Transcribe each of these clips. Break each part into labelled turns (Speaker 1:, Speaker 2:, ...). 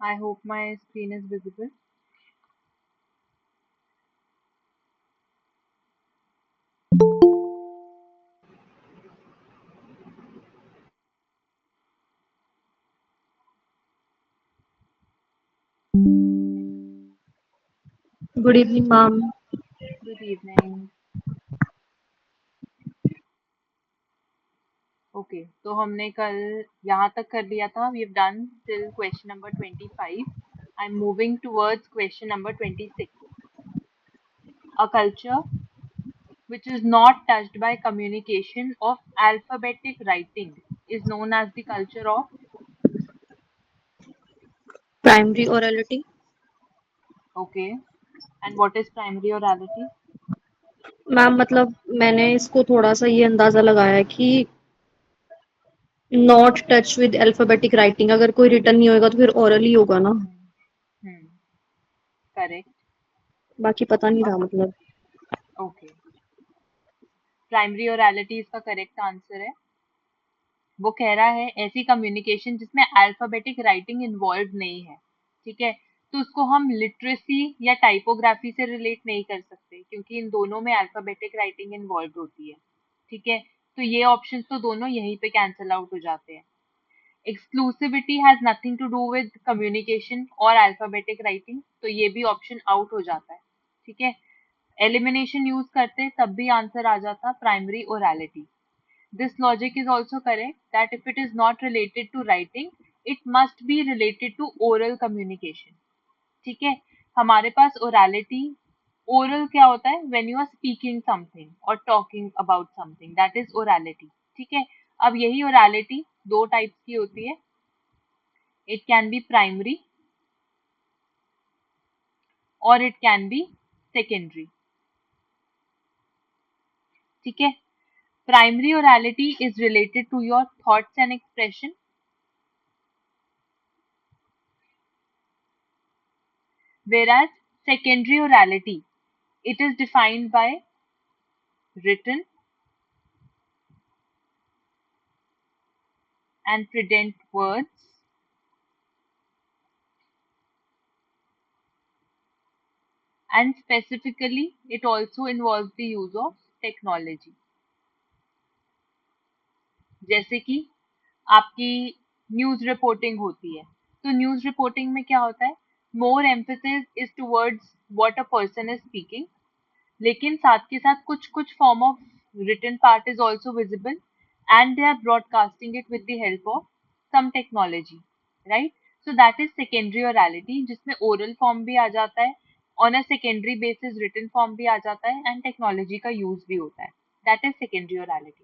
Speaker 1: I hope my screen is visible.
Speaker 2: Good evening, ma'am.
Speaker 1: Good evening. Okay, तो हमने कल यहाँ तक कर लिया था. We have done till question number 25. I am moving towards question number 26. A culture which is not touched by communication of alphabetic writing is known as the culture of.
Speaker 2: Primary orality.
Speaker 1: Okay, and what is primary orality?
Speaker 2: Ma'am मतलब मैंने इसको थोड़ा सा ये अंदाजा लगाया है कि not touch with alphabetic writing, अगर कोई रिटर्न नहीं होएगा तो फिर ओरल ही होगा ना.
Speaker 1: हम्म, करेक्ट.
Speaker 2: बाकी पता नहीं
Speaker 1: अब
Speaker 2: था मतलब.
Speaker 1: ओके, प्राइमरी orality इसका करेक्ट आंसर है. वो कह रहा है ऐसी कम्युनिकेशन जिसमें अल्फाबेटिक राइटिंग इन्वॉल्व नहीं है. ठीक है, तो उसको हम लिटरेसी या टाइपोग्राफी से रिलेट नहीं कर सकते क्योंकि इन दोनों में अल्फाबेटिक राइटिंग इन्वॉल्व होती है. ठीक है, तो ये ऑप्शंस तो दोनों यहीं पे कैंसिल आउट हो जाते हैं. Exclusivity has nothing to do with communication और अल्फाबेटिक राइटिंग, तो ये भी ऑप्शन आउट हो जाता है. ठीक है, एलिमिनेशन यूज करते तब भी आंसर आ जाता primary ओरैलिटी. This logic is also correct that if it is not related to writing, it must be related to oral communication. ठीक है, हमारे पास orality, oral क्या होता है? When you are speaking something or talking about something, that is orality. ठीक है, अब यही orality दो types की होती है. It can be primary or it can be secondary. ठीक है, primary orality is related to your thoughts and expression, whereas secondary orality, it is defined by written and predent words, and specifically it also involves the use of technology. जैसे कि आपकी news reporting होती है, तो news reporting में क्या होता है? More emphasis is towards what a person is speaking, लेकिन साथ के साथ कुछ कुछ form of written part is also visible and they are broadcasting it with the help of some technology, right? So that is secondary orality, जिसमें oral form भी आ जाता है, on a secondary basis written form भी आ जाता है and technology का यूज भी होता है. That is secondary orality.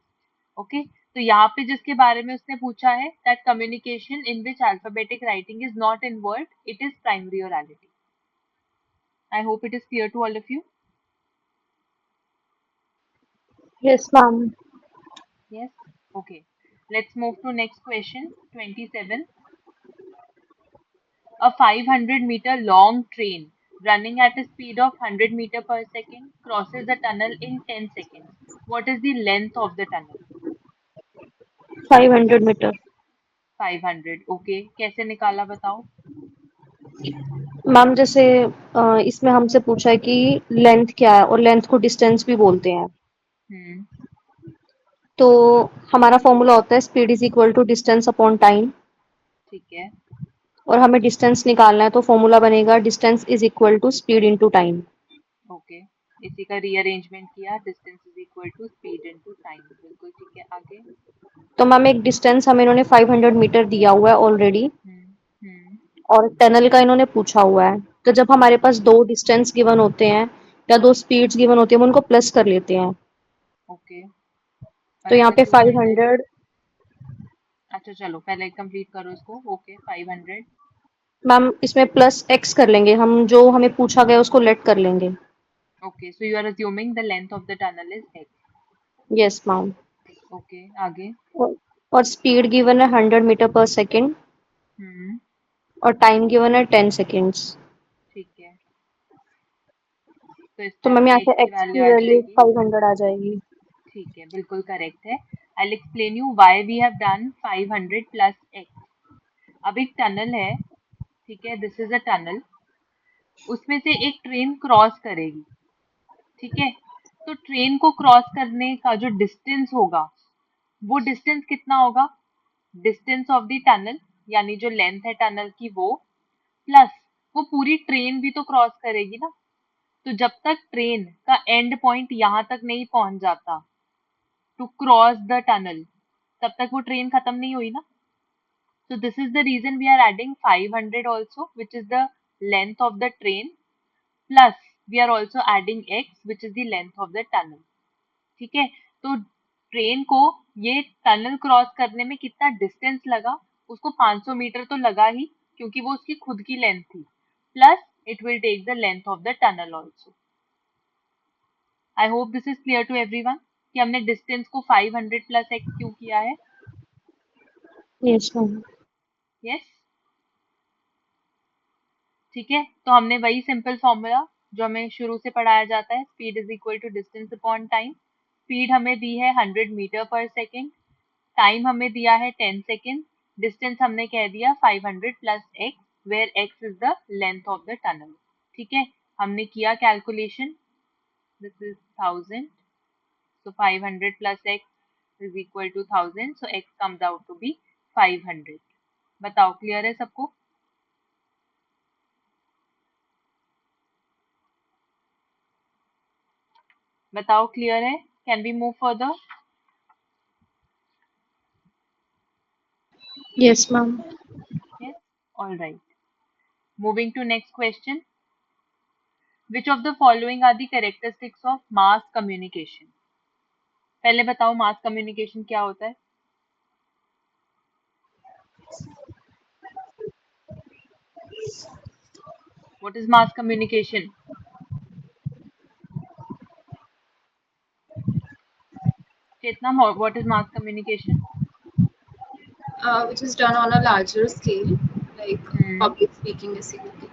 Speaker 1: Okay, तो यहाँ पे जिसके बारे में उसने पूछा है that communication in which alphabetic writing is not involve, it is primary orality. I hope it is clear to all of you.
Speaker 2: Yes, ma'am.
Speaker 1: Yes. Okay. Let's move to next question. 27. A 500-meter long train running at a speed of 100 meter per second crosses a tunnel in 10 seconds. What is the length of the tunnel?
Speaker 2: 500 metre.
Speaker 1: 500. Okay. कैसे निकाला बताओ?
Speaker 2: Ma'am जैसे इसमें हमसे पूछा है कि length क्या है और लेंथ को डिस्टेंस भी बोलते हैं.
Speaker 1: हम्म.
Speaker 2: तो हमारा फॉर्मूला होता है speed is equal to distance upon time.
Speaker 1: ठीक है.
Speaker 2: और हमें डिस्टेंस निकालना है तो फॉर्मूला बनेगा distance is equal to speed into time.
Speaker 1: Okay, इसी का रीअरेंजमेंट किया. Distance is equal to speed into time. बिल्कुल ठीक है. आगे.
Speaker 2: तो मैम एक डिस्टेंस हमें इन्होंने 500 मीटर दिया हुआ है ऑलरेडी,
Speaker 1: हम्म. हम्म.
Speaker 2: और टनल का इन्होंने पूछा हुआ है. तो जब हमारे पास दो डिस्टेंस गिवन होते हैं या दो स्पीड्स गिवन होती है, हम उनको प्लस कर लेते हैं.
Speaker 1: ओके.
Speaker 2: तो
Speaker 1: और
Speaker 2: यहाँ
Speaker 1: अगर
Speaker 2: पे
Speaker 1: 200.
Speaker 2: 500.
Speaker 1: अच्छा चलो पहले कंप्लीट करो इसको. ओके, 500.
Speaker 2: मैम इसमें प्लस एक्स कर लेंगे, हम जो हमें पूछा गया उसको लेट कर लेंगे.
Speaker 1: Okay, so you are assuming the length of the tunnel is x.
Speaker 2: Yes ma'am.
Speaker 1: Okay, आगे.
Speaker 2: और स्पीड गिवन है 100 मीटर पर सेकेंड
Speaker 1: हम्म.
Speaker 2: और टाइम गिवन है 10 सेकेंड्स.
Speaker 1: ठीक है, तो
Speaker 2: तो
Speaker 1: इसमें
Speaker 2: मैम
Speaker 1: आपकी
Speaker 2: यहाँ
Speaker 1: x
Speaker 2: से
Speaker 1: की
Speaker 2: एक्स
Speaker 1: वैल्यू
Speaker 2: की
Speaker 1: आ
Speaker 2: वैल्यू
Speaker 1: जाएगी.
Speaker 2: 500 आ जाएगी.
Speaker 1: ठीक है, बिल्कुल करेक्ट है. I'll explain you why we have done 500 plus x. अब एक टनल है, ठीक है, दिस इज अ टनल, उसमें से एक ट्रेन क्रॉस करेगी, ठीक है। तो ट्रेन को क्रॉस करने का जो डिस्टेंस होगा, वो डिस्टेंस कितना होगा, डिस्टेंस ऑफ द टनल, यानी जो लेंथ है टनल की वो, प्लस वो पूरी ट्रेन भी तो क्रॉस करेगी ना। तो जब तक ट्रेन का एंड पॉइंट यहाँ तक नहीं पहुंच जाता टू क्रॉस द टनल, तब तक वो ट्रेन खत्म नहीं हुई ना। So this is the reason we are adding 500 also, which is the length of the train, plus we are also adding x, which is the length of the tunnel. ठीक है, तो ट्रेन को ये tunnel cross करने में कितना distance लगा, उसको 500 मीटर तो लगा ही, क्योंकि वो उसकी खुद की लेंथ थी, plus it will take the length of the tunnel also. I hope this is clear to everyone कि हमने डिस्टेंस को 500 प्लस एक्स क्यों किया है।
Speaker 2: Yes ma'am.
Speaker 1: यस, ठीक है। तो हमने वही सिंपल फॉर्मूला जो हमें शुरू से पढ़ाया जाता है, speed is equal to distance upon time. Speed हमें दी है 100 मीटर पर सेकेंड, टाइम हमें दिया है 10 सेकेंड, डिस्टेंस हमने कह दिया 500 plus x, where x is the length of the tunnel. ठीक है, हमने किया calculation, this is 1000, so 500 plus x is equal to 1000, so x comes out to be 500। बताओ क्लियर है सबको? बताओ क्लियर है? Can we move further?
Speaker 2: Yes ma'am.
Speaker 1: Yes, all right. Moving to next question. Which of the following are the characteristics of mass communication? पहले बताओ मास communication क्या होता है? What is mass communication? Chetna, what is mass communication?
Speaker 3: Which is done on a larger scale, like
Speaker 1: Hmm.
Speaker 3: public speaking basically.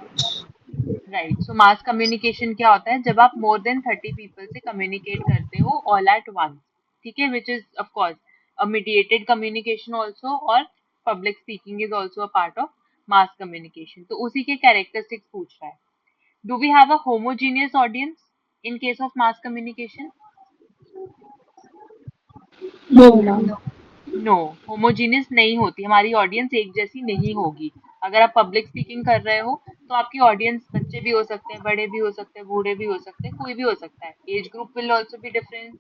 Speaker 1: Right, so mass communication क्या होता है, जब आप मोर देन 30 पीपल से कम्युनिकेट करते हो ऑल एट वंस, ठीक है, which is of course a mediated communication also, और public speaking is also a part of mass communication. तो उसी के कैरेक्टरिस्टिक्स पूछ रहा है। Do we have a homogeneous audience in case of mass communication?
Speaker 2: No ma'am.
Speaker 1: No, homogeneous नहीं होती, हमारी ऑडियंस एक जैसी नहीं होगी। अगर आप पब्लिक स्पीकिंग कर रहे हो तो आपकी ऑडियंस बच्चे भी हो सकते हैं, बड़े भी हो सकते हैं, बूढ़े भी हो सकते हैं, कोई भी हो सकता है। Age group will also be difference,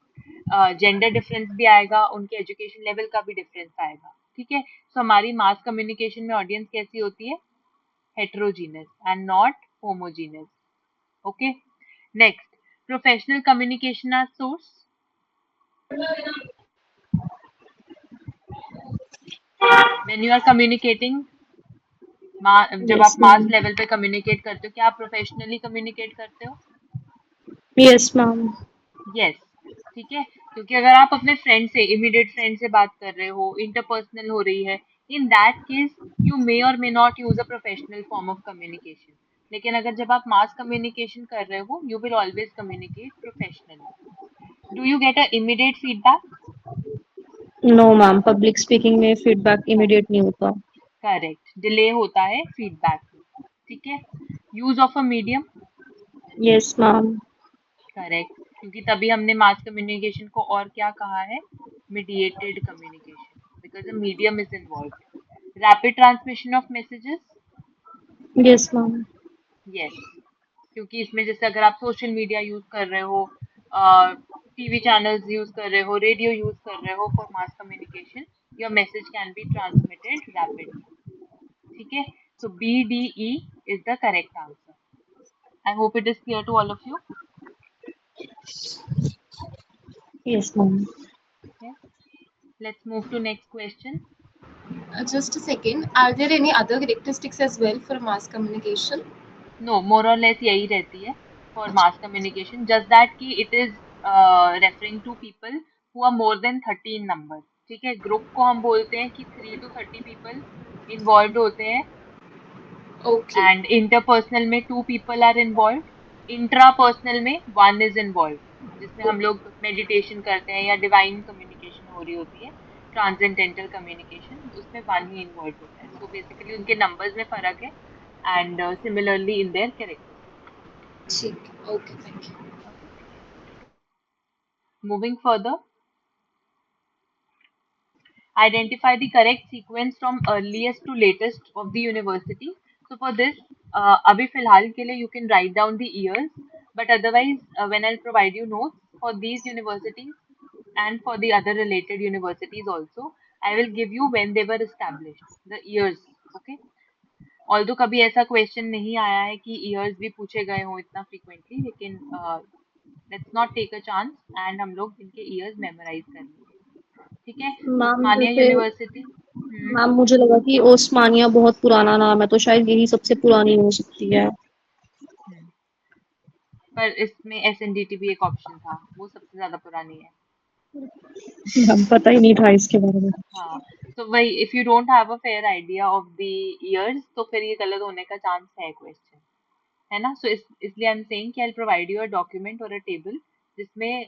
Speaker 1: gender difference भी आएगा, उनके एजुकेशन लेवल का भी डिफरेंस आएगा। ठीक है, सो हमारी मास कम्युनिकेशन में ऑडियंस कैसी होती है? Heterogeneous and not homogeneous. Okay, next, professional communication are source. When you are communicating, जब
Speaker 2: यस
Speaker 1: आप मास
Speaker 2: मैम।
Speaker 1: लेवल पे कम्युनिकेट करते हो, क्या आप प्रोफेशनली कम्युनिकेट करते हो?
Speaker 2: Yes ma'am.
Speaker 1: यस, ठीक है, क्योंकि अगर आप अपने फ्रेंड से, इमीडिएट फ्रेंड से बात कर रहे हो, इंटरपर्सनल हो रही है, in that case you may or may not use a professional form of communication. लेकिन अगर जब आप मास कम्युनिकेशन कर रहे हो, you will always communicate professionally. Do you get a immediate feedback?
Speaker 2: No ma'am, public speaking में feedback immediate नहीं होता।
Speaker 1: करेक्ट, डिले होता है फीडबैक में। ठीक है, use of a medium.
Speaker 2: Yes ma'am.
Speaker 1: Correct, क्योंकि तभी हमने मास कम्युनिकेशन को और क्या कहा है? Mediated communication, because a medium is involve. Rapid transmission of messages.
Speaker 2: Yes ma'am.
Speaker 1: Yes, क्योंकि इसमें जैसे अगर आप सोशल मीडिया यूज कर रहे हो, टीवी चैनल्स यूज कर रहे हो, रेडियो यूज कर रहे हो for mass communication, your message can be transmitted rapidly. ठीक है, so B D E is the correct answer. I hope it is clear to all of you.
Speaker 2: Yes ma'am.
Speaker 1: Let's move to next question.
Speaker 3: Just a second. Are there any other characteristics as well for mass communication?
Speaker 1: No, more or less यही रहती है for
Speaker 3: अच्छा,
Speaker 1: mass communication, just that कि it is referring to people who are more than 30 in number. ठीक है, group को हम बोलते हैं कि 3 to 30 पीपल इन्वॉल्व होते हैं,
Speaker 3: okay.
Speaker 1: एंड इंटरपर्सनल में 2 पीपल आर इन्वॉल्व, इंट्रापर्सनल में 1 इज इन्वॉल्व, जिसमें हम
Speaker 3: Okay.
Speaker 1: लोग मेडिटेशन करते हैं या डिवाइन कम्युनिकेशन हो रही होती है, ट्रांसेंडेंटल कम्युनिकेशन, उसमें 1 ही इन्वॉल्व होता है। सो बेसिकली उनके नंबर्स में फर्क है, and similarly in their characteristics.
Speaker 3: ठीक है, okay, thank you.
Speaker 1: Okay. Moving further, identify the correct sequence from earliest to latest of the university. So for this, अभी फिलहाल के लिए you can write down the years, but otherwise when I'll provide you notes for these universities and for the other related universities also, I will give you when they were established, the years. Okay. Although कभी ऐसा question नहीं आया है कि years भी पूछे गए हों इतना फ्रीक्वेंटली, लेकिन let's not take a chance and हम लोग इनके ईयर्स मेमोराइज कर लेंगे। ठीक है।
Speaker 2: मैम
Speaker 1: उस्मानिया
Speaker 2: जैसे
Speaker 1: यूनिवर्सिटी। हम्म।
Speaker 2: मैम मुझे लगा कि ओस्मानिया बहुत पुराना नाम है, तो शायद यही सबसे पुरानी हो सकती है।
Speaker 1: हम्म। पर इसमें एसएनडीटी भी एक ऑप्शन था, वो सबसे ज्यादा पुरानी है।
Speaker 2: मैम पता ही नहीं था इसके बारे में।
Speaker 1: हाँ। तो वही, if you don't have a fair idea of the years तो फिर ये गलत होने का चांस है क्वेश्चन, है ना। सो इसलिए आई एम सेइंग कि I provide you a document और अ टेबल जिसमें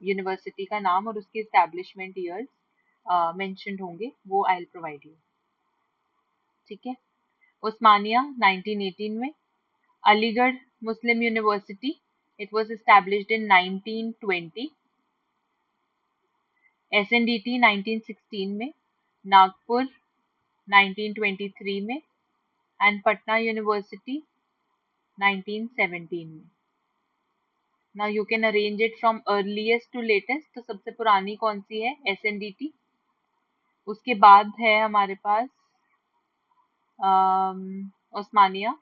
Speaker 1: यूनिवर्सिटी का नाम और उसके एस्टैब्लिशमेंट ईयर्स मेंशन्ड होंगे, वो आई विल प्रोवाइड यू। ठीक है। उस्मानिया 1918 में, Aligarh Muslim University, it was established in 1920, SNDT 1916 में, नागपुर 1923 में एंड पटना यूनिवर्सिटी 1917 में। Now you can arrange it from earliest to latest, तो सबसे पुरानी कौन सी है? एसएनडीटी। उसके बाद है हमारे पास उस्मानिया,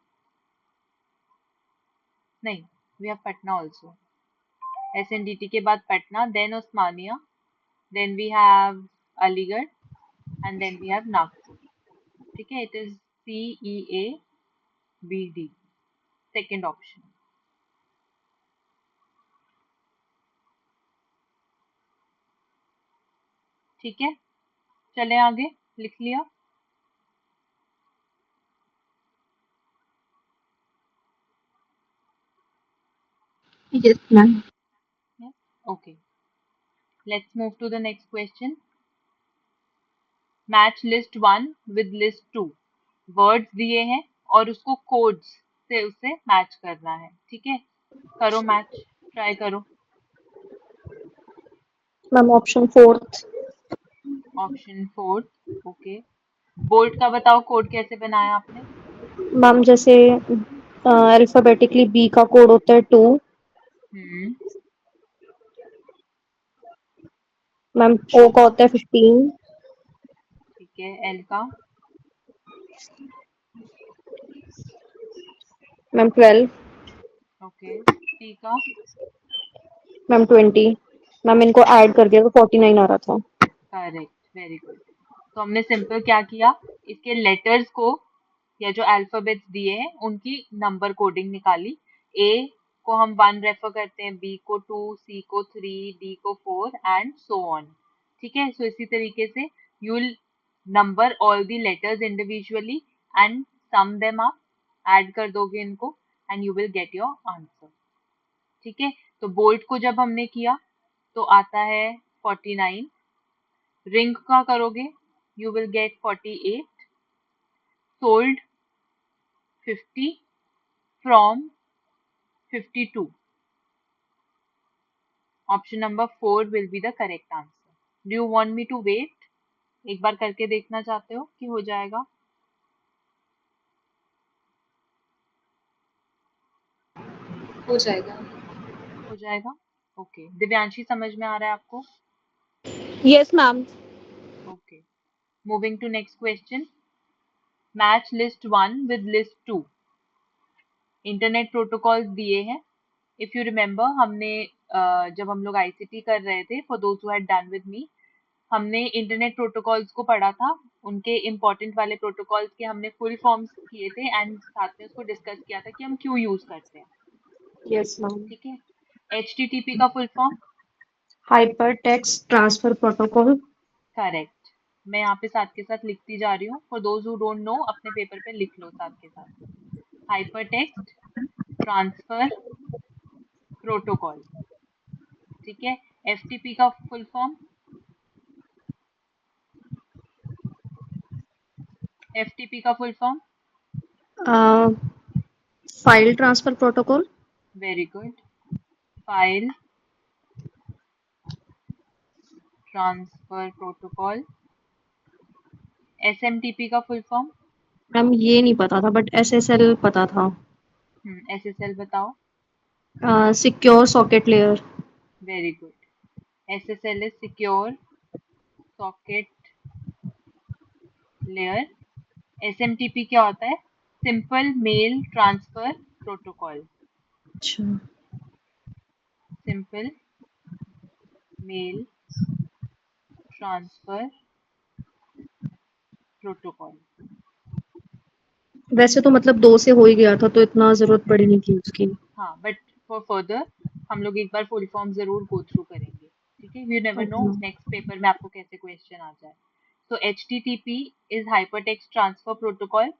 Speaker 1: नहीं, we have Patna also. SNDT के बाद Patna, then Osmania, then we have Aligarh, and then we have Nagpur. ठीक है, it is CEABD, second option. ठीक है, चले आगे, लिख लिया।
Speaker 2: Yes ma'am.
Speaker 1: Yes? Okay, let's move to the next question. Match list 1 with list 2. Words दिए हैं और उसको कोड्स से उसे मैच करना है। ठीक है, करो मैच, ट्राई करो।
Speaker 2: Ma'am option fourth.
Speaker 1: Option fourth, okay. Bolt का बताओ, कोड कैसे बनाया आपने?
Speaker 2: मैम जैसे अल्फाबेटिकली बी का कोड होता है 2।
Speaker 1: हम्म।
Speaker 2: मैम
Speaker 1: ओ
Speaker 2: ओ का
Speaker 1: का,
Speaker 2: होता है 15।
Speaker 1: ठीक है। एल का,
Speaker 2: मैम 12।
Speaker 1: ओके। टी का,
Speaker 2: मैम 20। मैम इनको ऐड कर दिया तो 49 आ रहा था।
Speaker 1: Correct, very good. तो हमने सिंपल क्या किया, इसके लेटर्स को या जो अल्फाबेट्स दिए हैं उनकी नंबर कोडिंग निकाली। ए को हम 1 रेफर करते हैं, बी को 2, सी को 3, डी को 4 एंड सो ऑन। ठीक है, सो इसी तरीके से you will number all the letters individually and sum them up, add कर दोगे इनको and you will get your answer. ठीक है, तो बोल्ट को जब हमने किया तो आता है 49। रिंग का करोगे, you will get 48। Sold 50 from 52। Option number 4 will be the correct answer. Do you want me to wait? एक बार करके देखना चाहते हो कि हो जाएगा?
Speaker 3: हो जाएगा।
Speaker 1: हो जाएगा, ओके। दिव्यांशी, समझ में आ रहा है आपको?
Speaker 2: Yes ma'am.
Speaker 1: Okay, moving to next question. Match list 1 with list 2। Internet protocols दिए हैं। इफ यू रिमेम्बर, हमने जब हम लोग आईसीटी कर रहे थे, for those who had done with me, हमने इंटरनेट प्रोटोकॉल्स को पढ़ा था। उनके इम्पोर्टेंट वाले प्रोटोकॉल्स के हमने फुल फॉर्म्स किए थे एंड साथ में उसको डिस्कस किया था कि हम क्यों यूज करते हैं।
Speaker 2: Yes ma'am.
Speaker 1: ठीक है, एचटीटीपी का full form?
Speaker 2: Hyper text transfer protocol.
Speaker 1: Correct. मैं यहाँ पे साथ के साथ लिखती जा रही हूँ, for those who don't know अपने पेपर पे लिख लो साथ के साथ। Hyper text transfer protocol. ठीक है, एफटीपी का फुल फॉर्म? एफटीपी का full form?
Speaker 2: File transfer protocol.
Speaker 1: Very good. File transfer protocol. SMTP का फुल फॉर्म?
Speaker 2: मैम ये नहीं पता था बट एसएसएल पता था।
Speaker 1: एसएसएल बताओ।
Speaker 2: Secure socket layer.
Speaker 1: Very good. SSL is secure socket layer. SMTP क्या होता है? Simple mail transfer protocol.
Speaker 2: अच्छा।
Speaker 1: Simple mail transfer protocol.
Speaker 2: वैसे तो मतलब 2 से हो ही गया था तो इतना जरूरत पड़ी नहीं थी उसकी।
Speaker 1: हाँ, बट फॉर फर्दर हम लोग एक बार फुल फॉर्म जरूर गो थ्रू करेंगे। ठीक है, you never know
Speaker 2: okay.
Speaker 1: Next paper में आपको कैसे क्वेश्चन आ जाए। तो HTTP is hypertext transfer protocol.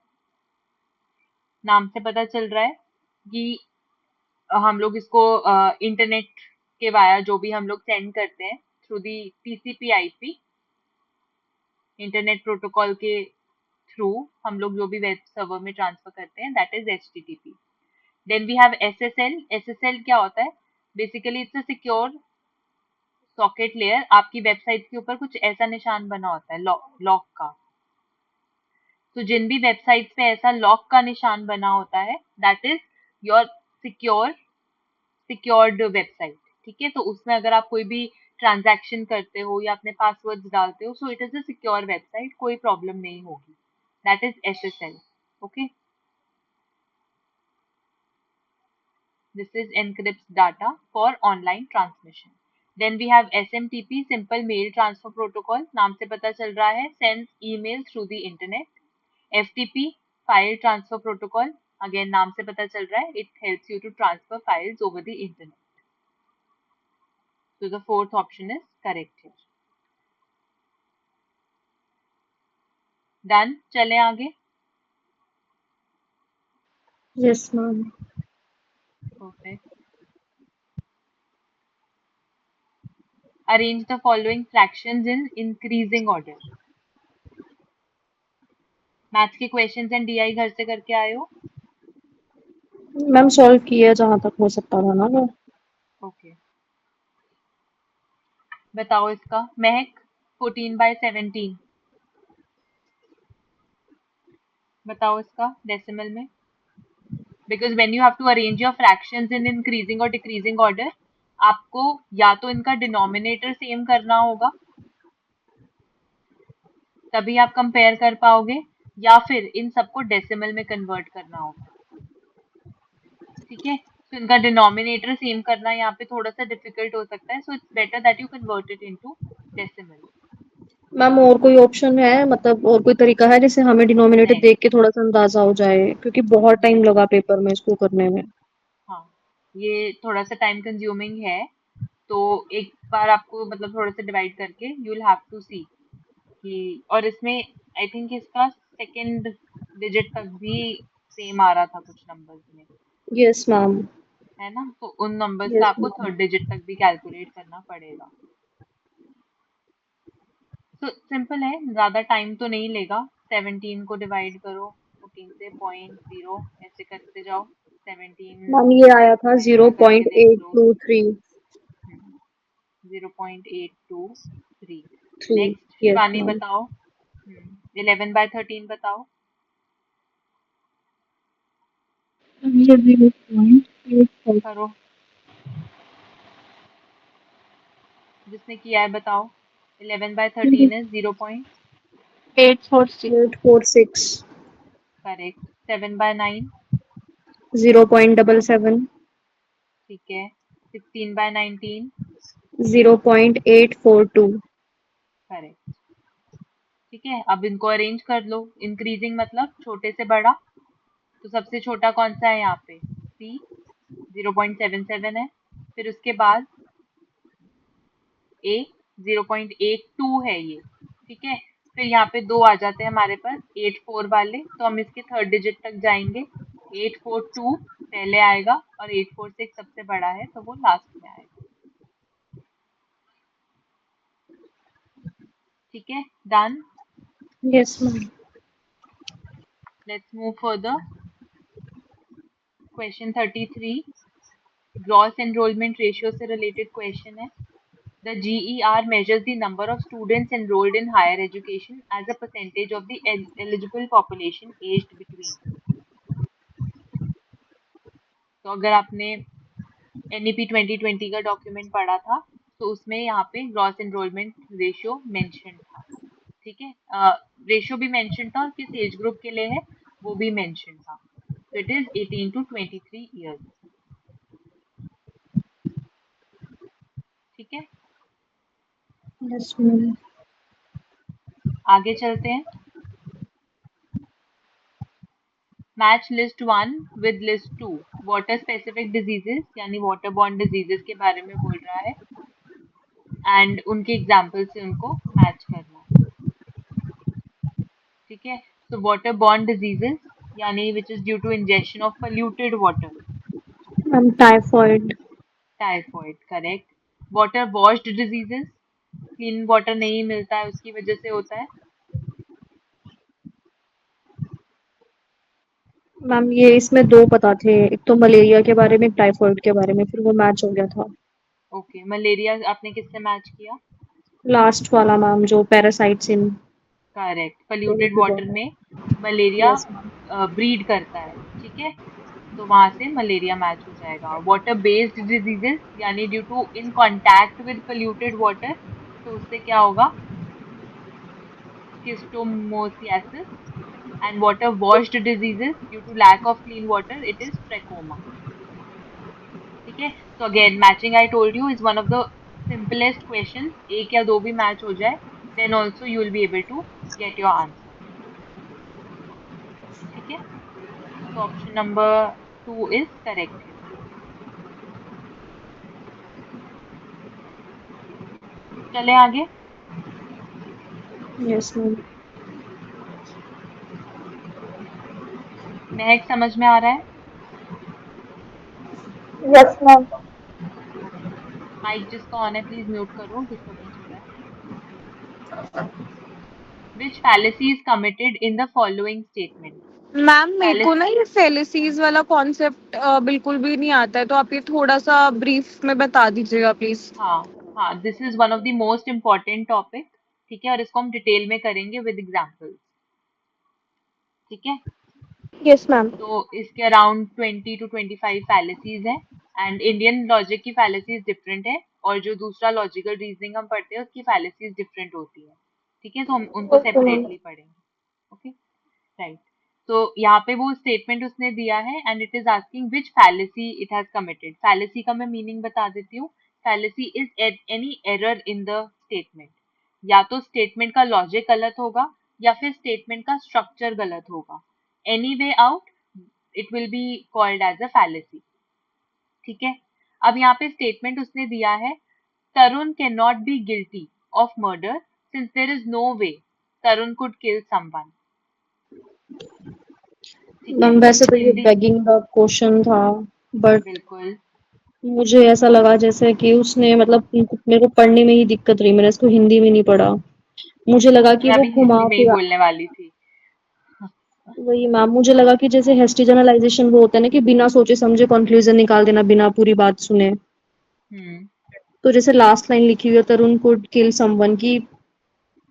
Speaker 1: नाम से पता चल रहा है कि हम लोग इसको इंटरनेट के वाया जो भी हम लोग सेंड करते हैं through the TCP IP, internet protocol के थ्रू हम लोग जो भी वेब सर्वर में ट्रांसफर करते हैं, that is HTTP। Then we have SSL। SSL क्या होता है? Basically it's a secure socket layer. आपकी वेबसाइट के ऊपर कुछ ऐसा निशान बना होता है लॉक का। तो जिन भी वेबसाइट्स पे ऐसा लॉक का निशान बना होता है, that is your secured website. ठीक है, तो उसमें अगर आप कोई भी ट्रांजैक्शन करते हो या अपने पासवर्ड्स डालते हो, so it is a secure website, कोई प्रॉब्लम नहीं होगी। That is SSL। Okay, this is encrypts data for online transmission. Then we have SMTP, simple mail transfer protocol। नाम से पता चल रहा है, sends email through the internet। FTP, file transfer protocol। again नाम से पता चल रहा है, it helps you to transfer files over the internet। so the fourth option is correct here। Done, चले आगे।
Speaker 2: Yes ma'am.
Speaker 1: Perfect. arrange the following fractions in increasing order। Maths के questions and DI घर से करके आए हो?
Speaker 2: Ma'am solve किया जहाँ तक हो सकता था ना वो।
Speaker 1: ओके, बताओ इसका। महक, 14/17 बताओ इसका डेसिमल में। Because when you have to arrange your fractions in increasing और डिक्रीजिंग ऑर्डर, आपको या तो इनका डिनोमिनेटर सेम करना होगा, तभी आप कंपेयर कर पाओगे, या फिर इन सबको डेसिमल में कन्वर्ट करना होगा। ठीक है, तो इनका डिनोमिनेटर सेम करना यहाँ पे थोड़ा सा डिफिकल्ट हो सकता है, so it's better that you convert it into decimal.
Speaker 2: Ma'am और कोई ऑप्शन है, मतलब और कोई तरीका है जिससे हमें डिनोमिनेटर
Speaker 1: नहीं।
Speaker 2: देख के थोड़ा सा अंदाजा हो जाए, क्योंकि बहुत टाइम
Speaker 1: नहीं।
Speaker 2: लगा पेपर में इसको करने में।
Speaker 1: हाँ, ये थोड़ा सा टाइम कंज्यूमिंग है, तो एक बार आपको मतलब थोड़ा सा डिवाइड करके यू विल हैव टू सी कि, और इसमें आई थिंक इसका सेकंड डिजिट तक भी सेम आ रहा था कुछ नंबर्स में,
Speaker 2: यस मैम।
Speaker 1: है ना? तो उन नंबर्स का
Speaker 2: यस
Speaker 1: आपको
Speaker 2: मैम।
Speaker 1: थर्ड डिजिट तक भी कैलकुलेट करना पड़ेगा। तो सिंपल है, ज्यादा टाइम तो नहीं लेगा। 17 को डिवाइड करो 14 से, 0.0 ऐसे करते जाओ। 17
Speaker 2: मैम ये आया था
Speaker 1: में
Speaker 2: जीरो
Speaker 1: ऐसा करके
Speaker 2: पॉइंट
Speaker 1: देख
Speaker 2: एट
Speaker 1: लो।
Speaker 2: Two three
Speaker 1: 0.823।
Speaker 2: Three
Speaker 1: next
Speaker 2: yes
Speaker 1: Shivani
Speaker 2: ma'am.
Speaker 1: बताओ। 11/13 बताओ।
Speaker 2: ये 0.85।
Speaker 1: करो, जिसने किया है बताओ। 11/13 is 0.
Speaker 2: 846। 846।
Speaker 1: करेक्ट। 7/9।
Speaker 2: 0.77।
Speaker 1: ठीक है। 16/19।
Speaker 2: 0.842।
Speaker 1: करेक्ट। ठीक है, अब इनको अरेंज कर लो। इंक्रीजिंग मतलब छोटे से बड़ा, तो सबसे छोटा कौन सा है यहाँ पे? C, 0.77 है। फिर उसके बाद A, 0.82 है ये। ठीक है, फिर यहाँ पे दो आ जाते हैं हमारे पास 84 वाले, तो हम इसके थर्ड डिजिट तक जाएंगे। 842 पहले आएगा और 846 सबसे बड़ा है, तो वो लास्ट में आएगा। ठीक है, done.
Speaker 2: Yes ma'am.
Speaker 1: Let's move further. Question 33 gross enrolment ratio से रिलेटेड क्वेश्चन है. The GER measures the number of students enrolled in higher education as a percentage of the eligible population aged between. तो अगर आपने NEP 2020 का document पढ़ा था तो उसमें यहाँ पे ग्रॉस एनरोलमेंट रेशियो मेंशन था. ठीक है, रेशियो भी मेंशन था और किस एज ग्रुप के लिए है वो भी मेंशन था. तो इट इज 18 to 23 years. ठीक है,
Speaker 2: यस मैम.
Speaker 1: आगे चलते हैं. Match list 1 with list 2. Water specific diseases यानी वाटर बॉर्न डिजीजेस के बारे में बोल रहा है एंड उनके एग्जाम्पल से उनको मैच करना है. ठीक है, सो वाटर बॉर्न डिजीजेस यानी which is due to injection of polluted water.
Speaker 2: Ma'am typhoid.
Speaker 1: Typhoid correct. Water washed diseases clean water नहीं मिलता है उसकी वजह से होता है.
Speaker 2: मैम ये इसमें दो पता थे, एक तो मलेरिया के बारे में, एक टाइफॉइड के बारे में, फिर वो मैच हो गया था.
Speaker 1: ओके, मलेरिया आपने किससे मैच किया?
Speaker 2: लास्ट वाला मैम, जो पैरासाइट्स इन.
Speaker 1: करेक्ट, पोल्यूटेड वाटर में मलेरिया
Speaker 2: यस मैम.
Speaker 1: ब्रीड करता है. ठीक है, तो वहां से मलेरिया मैच हो जाएगा. वाटर बेस्ड डिजीजेस यानी due to in contact with polluted water, तो उससे क्या होगा? Schistosomiasis. And water washed diseases due to lack of clean water, it is trachoma. ठीक है, तो again matching I told you is one of the simplest question. एक या दो भी मैच हो जाए then also you will be able to get your answer. ठीक है, तो ऑप्शन नंबर 2 इज करेक्ट है. चले आगे.
Speaker 2: Yes ma'am.
Speaker 1: महक समझ में आ रहा है?
Speaker 2: Yes ma'am.
Speaker 1: ओके, माइक जिसका ऑन है प्लीज म्यूट करो, डिस्टरबेंस हो रहा है. विच fallacy is committed in the following statement?
Speaker 4: Ma'am मेरे को
Speaker 1: fallacy.
Speaker 4: ना ये फेलिसीज वाला कॉन्सेप्ट बिल्कुल भी नहीं आता है, तो आप ये थोड़ा सा ब्रीफ में बता दीजिएगा प्लीज.
Speaker 1: हाँ हाँ, this is one of the most important topic. ठीक है, और इसको हम डिटेल में करेंगे विद एग्जाम्पल्स. ठीक है,
Speaker 2: यस मैम.
Speaker 1: तो इसके अराउंड 20 to 25 फैलेसीज हैं एंड इंडियन लॉजिक की फैलेसीज डिफरेंट है और जो दूसरा लॉजिकल रीजनिंग हम पढ़ते हैं उसकी फैलेसीज डिफरेंट होती है. ठीक है, तो हम उनको
Speaker 2: ओके मैम.
Speaker 1: सेपरेटली पढ़ेंगे. Okay, right. तो यहाँ पे वो स्टेटमेंट उसने दिया है and it is asking which fallacy it has committed. Fallacy का मैं मीनिंग बता देती हूँ. Fallacy is any error in the statement. या तो स्टेटमेंट का लॉजिक गलत होगा या फिर स्टेटमेंट का स्ट्रक्चर गलत होगा. Anyway out it will be called as a fallacy. ठीक है, अब यहाँ पे स्टेटमेंट उसने दिया है Tarun can not be guilty of murder since there is no way Tarun could kill someone. ठीक है,
Speaker 2: मैम वैसे तो ये
Speaker 1: हिंदी.
Speaker 2: बेगिंग द क्वेश्चन था, बट
Speaker 1: बिल्कुल.
Speaker 2: मुझे ऐसा लगा जैसे कि उसने मतलब मेरे को पढ़ने में ही दिक्कत रही, मैंने इसको हिंदी में नहीं पढ़ा. मुझे लगा कि
Speaker 1: मैं
Speaker 2: वो
Speaker 1: अभी
Speaker 2: घुमा
Speaker 1: हिंदी में ही
Speaker 2: फिरा.
Speaker 1: बोलने वाली थी.
Speaker 2: वही मैम, मुझे लगा कि जैसे हेस्टी जनरलाइजेशन वो होता है ना, कि बिना सोचे समझे कंक्लूजन निकाल देना बिना पूरी बात सुने.
Speaker 1: हम्म.
Speaker 2: तो जैसे लास्ट लाइन लिखी हुई है तरुण कुड किल समवन की,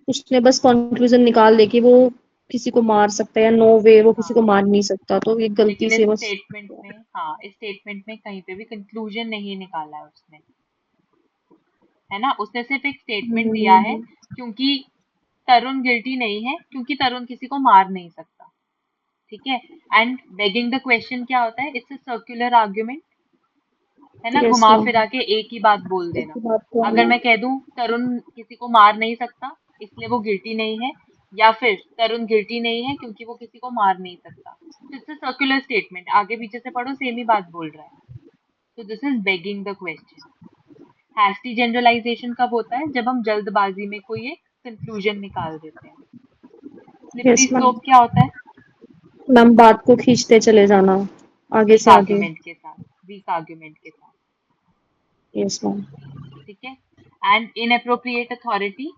Speaker 2: उसने बस कंक्लूजन निकाल दे कि वो किसी को मार सकता है, या नो वे वो किसी को
Speaker 1: हाँ,
Speaker 2: मार नहीं सकता, तो ये गलती
Speaker 1: लेकिन इस
Speaker 2: से बस.
Speaker 1: स्टेटमेंट में, हाँ, इस स्टेटमेंट में कहीं पे भी कंक्लूजन नहीं निकाला है उसने. है ना, उसने सिर्फ एक स्टेटमेंट दिया है
Speaker 2: हम्म.
Speaker 1: क्योंकि तरुण गिल्टी नहीं है क्योंकि तरुण किसी को मार नहीं सकता. ठीक है, एंड बेगिंग द क्वेश्चन क्या होता है? It's a circular argument. है ना,
Speaker 2: यस
Speaker 1: घुमा
Speaker 2: मैम.
Speaker 1: फिरा के एक ही बात बोल देना.
Speaker 2: इसकी बात को
Speaker 1: अगर
Speaker 2: हम.
Speaker 1: मैं कह दूं तरुण किसी को मार नहीं सकता इसलिए वो गिल्टी नहीं है, या फिर तरुण गिल्टी नहीं है क्योंकि वो किसी को मार नहीं सकता, तो इट्स अ सर्कुलर स्टेटमेंट. आगे पीछे से पढ़ो सेम ही बात बोल रहा है. तो this is begging the question. Hasty generalisation कब होता है? जब हम जल्दबाजी में कोई एक कंक्लूजन निकाल देते हैं. Slippery
Speaker 2: yes ma'am.
Speaker 1: स्लोप क्या होता है?
Speaker 2: मैम बात को खींचते चले जाना आगे
Speaker 1: वीक
Speaker 2: से आगे.
Speaker 1: आर्ग्यूमेंट के साथ. वीक आर्ग्यूमेंट के साथ.
Speaker 2: Yes ma'am.
Speaker 1: ठीक है, एंड इनअप्रोप्रिएट अथॉरिटी.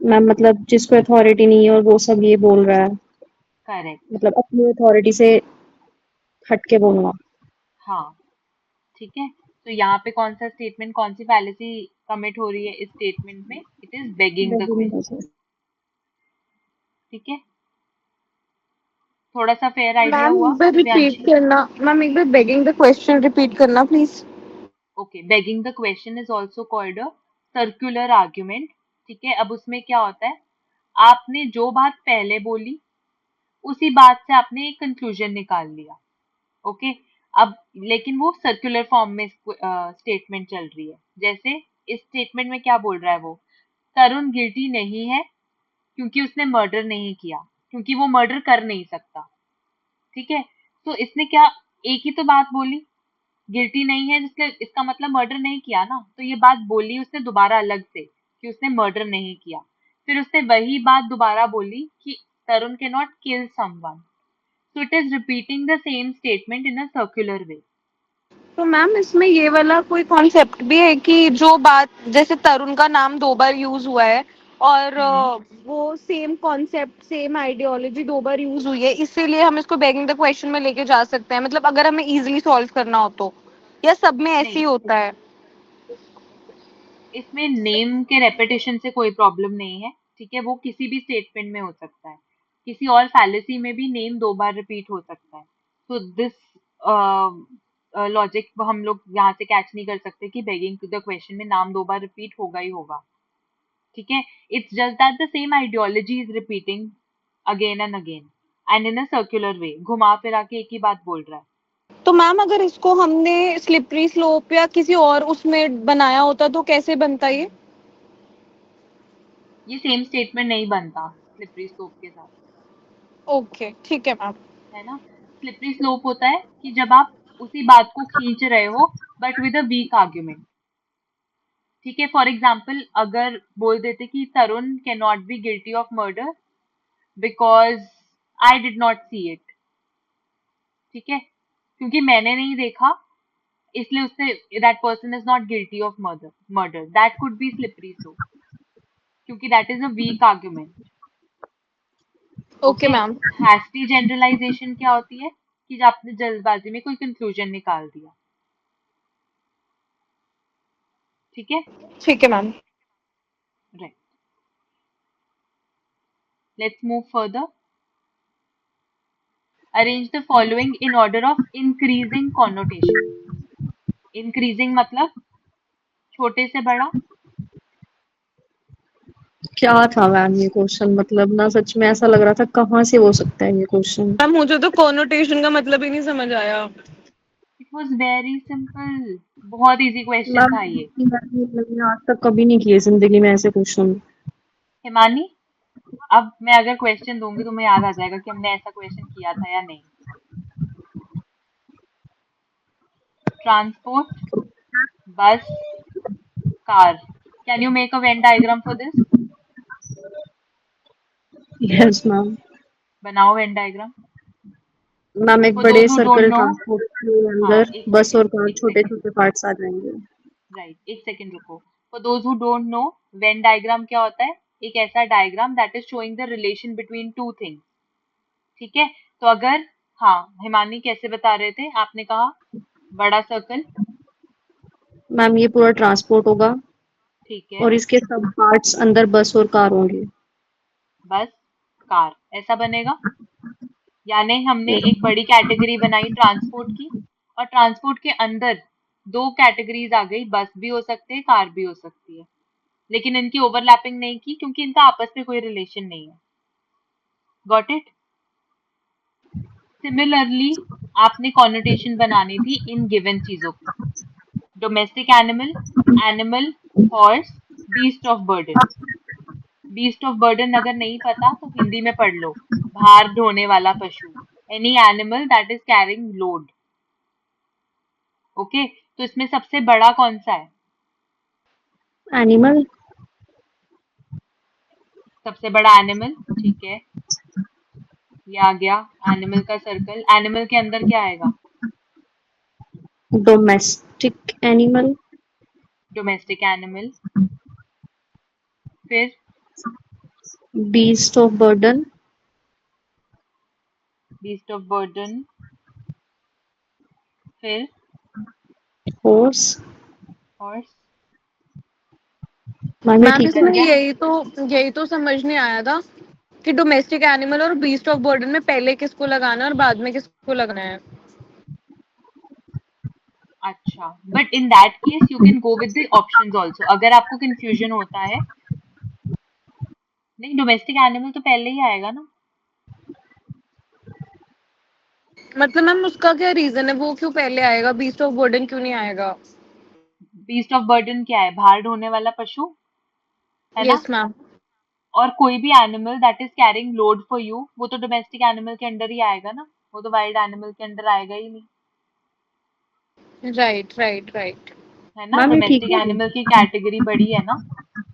Speaker 2: मैम मतलब जिसको अथॉरिटी नहीं है और वो सब ये बोल रहा है,
Speaker 1: करेक्ट.
Speaker 2: मतलब अपनी अथॉरिटी से हटके बोलना।
Speaker 1: हाँ, ठीक है। तो यहाँ पे कौन सा स्टेटमेंट, कौन सी फैलेसी कमिट हो रही है इस स्टेटमेंट में? It is begging the question. ठीक है, थोड़ा सा फेयर आइडिया
Speaker 4: मैम
Speaker 1: हुआ
Speaker 4: एक बार रिपीट
Speaker 1: दिव्यांशी?
Speaker 4: करना, मैम एक बार बेगिंग द क्वेश्चन रिपीट करना please.
Speaker 1: Okay, begging the question is also called a circular argument. ठीक है, अब उसमें क्या होता है, आपने जो बात पहले बोली उसी बात से आपने एक कंक्लूजन निकाल लिया। ओके, अब लेकिन वो सर्कुलर फॉर्म में स्टेटमेंट चल रही है। जैसे इस स्टेटमेंट में क्या बोल रहा है वो, तरुण गिल्टी नहीं है क्योंकि उसने मर्डर नहीं किया, क्योंकि वो मर्डर कर नहीं सकता। ठीक है, तो इसने क्या, एक ही तो बात बोली, गिल्टी नहीं है जिसने, इसका मतलब मर्डर नहीं किया ना, तो ये बात बोली उसने दोबारा अलग से कि उसने मर्डर नहीं किया। फिर उसने वही बात दोबारा बोली कि Tarun can not kill someone. So it is repeating the same statement in a circular way.
Speaker 4: तो मैम इसमें ये वाला कोई कॉन्सेप्ट भी है कि जो बात, जैसे तरुण का नाम 2 बार यूज हुआ है और
Speaker 1: हम्म,
Speaker 4: वो सेम कॉन्सेप्ट सेम आइडियोलॉजी 2 बार यूज हुई है, इसीलिए हम इसको बेगिंग द क्वेश्चन में लेके जा सकते हैं, मतलब अगर हमें इजीली सॉल्व करना हो तो, या सब में ऐसे
Speaker 1: नहीं,
Speaker 4: ही होता है?
Speaker 1: इसमें नेम के रेपिटेशन से कोई प्रॉब्लम नहीं है। ठीक है, वो किसी भी स्टेटमेंट में हो सकता है, किसी और फैलेसी में भी नेम 2 बार रिपीट हो सकता है। तो दिस लॉजिक हम लोग यहाँ से कैच नहीं कर सकते कि बेगिंग द क्वेश्चन में नाम 2 बार रिपीट होगा ही होगा। ठीक है, it's just that the same ideology is repeating again and again and in a circular way, घुमा फिरा के एक ही बात बोल रहा है।
Speaker 4: तो मैम अगर इसको हमने स्लिपरी स्लोप या किसी और उसमें बनाया होता तो कैसे बनता ये?
Speaker 1: ये सेम स्टेटमेंट नहीं बनता स्लिपरी स्लोप के साथ,
Speaker 4: ओके ठीक है मैम।
Speaker 1: है ना। स्लिपरी स्लोप होता है कि जब आप उसी बात को खींच रहे हो but with a weak argument. ठीक है, फॉर एग्जाम्पल अगर बोल देते कि Tarun can not be guilty of murder because I did not see it. ठीक है, क्योंकि मैंने नहीं देखा इसलिए उसने, that person is not guilty of murder, that could be slippery slope, क्योंकि that is a weak argument.
Speaker 4: Okay
Speaker 1: okay,
Speaker 4: ma'am.
Speaker 1: Hasty generalization क्या होती है कि जब आपने जल्दबाजी में कोई कंक्लूजन निकाल दिया। ठीक है,
Speaker 4: ठीक है ma'am.
Speaker 1: Right, let's move further. Arrange the following in order of increasing connotation. Increasing मतलब छोटे से बड़ा।
Speaker 2: क्या था मैम ये क्वेश्चन, मतलब ना सच में ऐसा लग रहा था कहाँ से हो सकता है ये क्वेश्चन।
Speaker 4: मैम मुझे तो कॉनोटेशन का मतलब ही नहीं समझ आया।
Speaker 1: इट वॉज वेरी सिंपल, बहुत इजी क्वेश्चन
Speaker 2: मैम
Speaker 1: था ये।
Speaker 2: मैंने आज तक कभी नहीं किए जिंदगी में ऐसे क्वेश्चन।
Speaker 1: हिमानी, अब मैं अगर क्वेश्चन दूंगी तुम्हें याद आ जाएगा कि हमने ऐसा क्वेश्चन किया था या नहीं। Transport, bus, car. Can you make a Venn diagram for this?
Speaker 2: Yes ma'am.
Speaker 1: बनाओ वेन डायग्राम।
Speaker 2: मैम एक
Speaker 1: फॉर
Speaker 2: बड़े
Speaker 1: those who don't
Speaker 2: circle
Speaker 1: no,
Speaker 2: transport के
Speaker 1: हाँ
Speaker 2: अंदर बस और कार
Speaker 1: एक
Speaker 2: छोटे
Speaker 1: सेकेंड,
Speaker 2: छोटे पार्ट्स आ जाएंगे।
Speaker 1: राइट, एक सेकेंड रुको। For those who don't know, Venn diagram क्या होता है? एक ऐसा diagram that is showing the relation between two things. ठीक है, तो अगर, हाँ हिमानी कैसे बता रहे थे, आपने कहा बड़ा सर्कल।
Speaker 2: मैम ये पूरा ट्रांसपोर्ट होगा
Speaker 1: ठीक है,
Speaker 2: और इसके सब पार्ट्स अंदर बस और कार होंगे।
Speaker 1: बस, कार, ऐसा बनेगा। यानी हमने
Speaker 2: Yes.
Speaker 1: एक बड़ी कैटेगरी बनाई ट्रांसपोर्ट की, और ट्रांसपोर्ट के अंदर दो कैटेगरीज आ गई, बस भी हो सकते हैं, कार भी हो सकती है, लेकिन इनकी ओवरलैपिंग नहीं की क्योंकि इनका आपस में कोई रिलेशन नहीं है। Got it? सिमिलरली आपने कॉनोटेशन बनानी थी इन गिवन चीजों की। Domestic animal, animal, horse, beast of burden. Beast of burden अगर नहीं पता तो हिंदी में पढ़ लो, भार ढोने वाला पशु, any animal that is carrying load. Okay, तो इसमें सबसे बड़ा कौन सा है?
Speaker 2: एनिमल।
Speaker 1: सबसे बड़ा एनिमल, ठीक है, ये आ गया एनिमल का सर्कल। एनिमल के अंदर क्या आएगा?
Speaker 2: Domestic animal.
Speaker 1: Domestic animal. फिर
Speaker 2: beast of burden.
Speaker 1: Beast of burden, फिर
Speaker 2: horse.
Speaker 1: हॉर्स
Speaker 2: मैम ये
Speaker 4: मैम
Speaker 2: ठीक
Speaker 1: बन
Speaker 2: है?
Speaker 4: इसमें
Speaker 1: गया।
Speaker 4: यही तो समझ नहीं आया था कि डोमेस्टिक एनिमल और बीस्ट ऑफ बर्डन में पहले किसको लगाना है और बाद में किसको लगाना है।
Speaker 1: अच्छा, but in that case you can go with the options also, अगर आपको कंफ्यूजन होता है। नहीं, डोमेस्टिक एनिमल तो पहले ही आएगा ना।
Speaker 4: मतलब मैम उसका क्या रीजन है, वो क्यों पहले आएगा, बीस्ट ऑफ बर्डन क्यों नहीं आएगा?
Speaker 1: बीस्ट ऑफ बर्डन क्या है? भार ढोने वाला पशु, है ना।
Speaker 4: Yes ma'am.
Speaker 1: और कोई भी animal that is carrying load for you, वो तो डोमेस्टिक एनिमल के अंडर ही आएगा ना, वो तो वाइल्ड एनिमल के अंडर आएगा ही नहीं,
Speaker 4: राइट राइट राइट।
Speaker 1: है ना।
Speaker 2: मैम ये ठीक
Speaker 1: डोमेस्टिक
Speaker 2: है?
Speaker 1: एनिमल की कैटेगरी बड़ी है ना।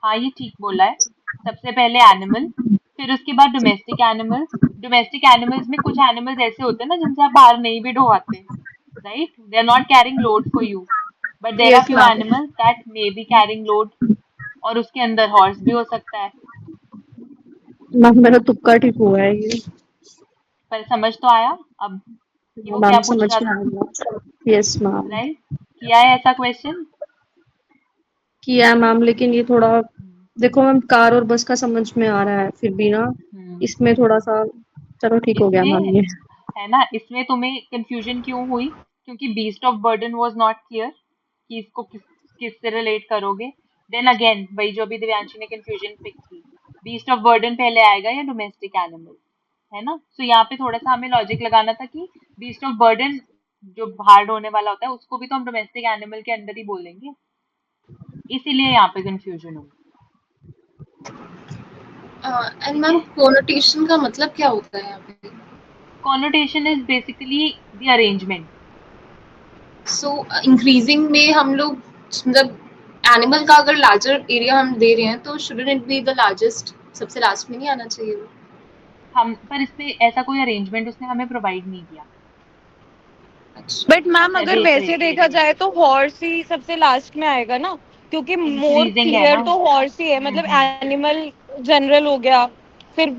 Speaker 1: हाँ, ये ठीक बोला है। सबसे पहले एनिमल, फिर उसके बाद डोमेस्टिक एनिमल। डोमेस्टिक एनिमल्स में कुछ एनिमल्स ऐसे होते हैं ना जिनसे आप बाहर नहीं भी ढोवाते, right, they are not carrying load for you, but there are
Speaker 4: yes
Speaker 1: few
Speaker 4: ma'am.
Speaker 1: Animals that may be carrying load, और उसके अंदर हॉर्स भी हो सकता है।
Speaker 2: मैम मेरा तुक्का ठीक हुआ है ये।
Speaker 1: पर समझ तो आया अब कि वो
Speaker 2: मैम
Speaker 1: क्या पूछ
Speaker 2: समझ
Speaker 1: रहा
Speaker 2: में
Speaker 1: था,
Speaker 2: आ गया। Yes ma'am.
Speaker 1: राइट। किया है ऐसा क्वेश्चन।
Speaker 2: किया है मैम, लेकिन ये थोड़ा, देखो मैम कार और बस का समझ में आ रहा है, फिर भी ना इसमें थोड़ा सा, चलो ठीक हो गया मैम
Speaker 1: इसमें,
Speaker 2: ये।
Speaker 1: है ना, इसमें तुम्हें कंफ्यूजन क्यों हुई? क्योंकि beast of burden was not clear कि इसको किस से रिलेट करोगे। देन अगेन वही जो अभी दिव्यांशी ने कंफ्यूजन पिक की, बीस्ट ऑफ बर्डन पहले आएगा या डोमेस्टिक एनिमल, है ना। सो यहाँ पे थोड़ा सा हमें लॉजिक लगाना था कि बीस्ट ऑफ बर्डन जो हार्ड होने वाला होता है उसको भी तो हम डोमेस्टिक एनिमल के अंदर ही बोलेंगे, इसीलिए यहाँ पे कंफ्यूजन हुई।
Speaker 3: एंड
Speaker 1: ठीक
Speaker 3: मैम
Speaker 1: है।
Speaker 3: कोनोटेशन का मतलब क्या होता है यहाँ पे?
Speaker 1: Connotation is basically the arrangement.
Speaker 3: So increasing में हम लोग मतलब एनिमल का अगर लार्जर एरिया हम दे रहे हैं तो shouldn't it be the largest, सबसे लास्ट में नहीं आना चाहिए वो?
Speaker 1: हम पर इसमें ऐसा कोई अरेंजमेंट उसने हमें प्रोवाइड नहीं किया।
Speaker 3: अच्छा।
Speaker 4: बट मैम अगर वैसे देखा जाए तो हॉर्स ही सबसे लास्ट में आएगा ना, क्योंकि मोर
Speaker 1: इंक्रीजिंग है ना।
Speaker 4: क्लियर तो हॉर्स ही है, मतलब
Speaker 1: हम्म।
Speaker 4: एनिमल जनरल हो गया, फिर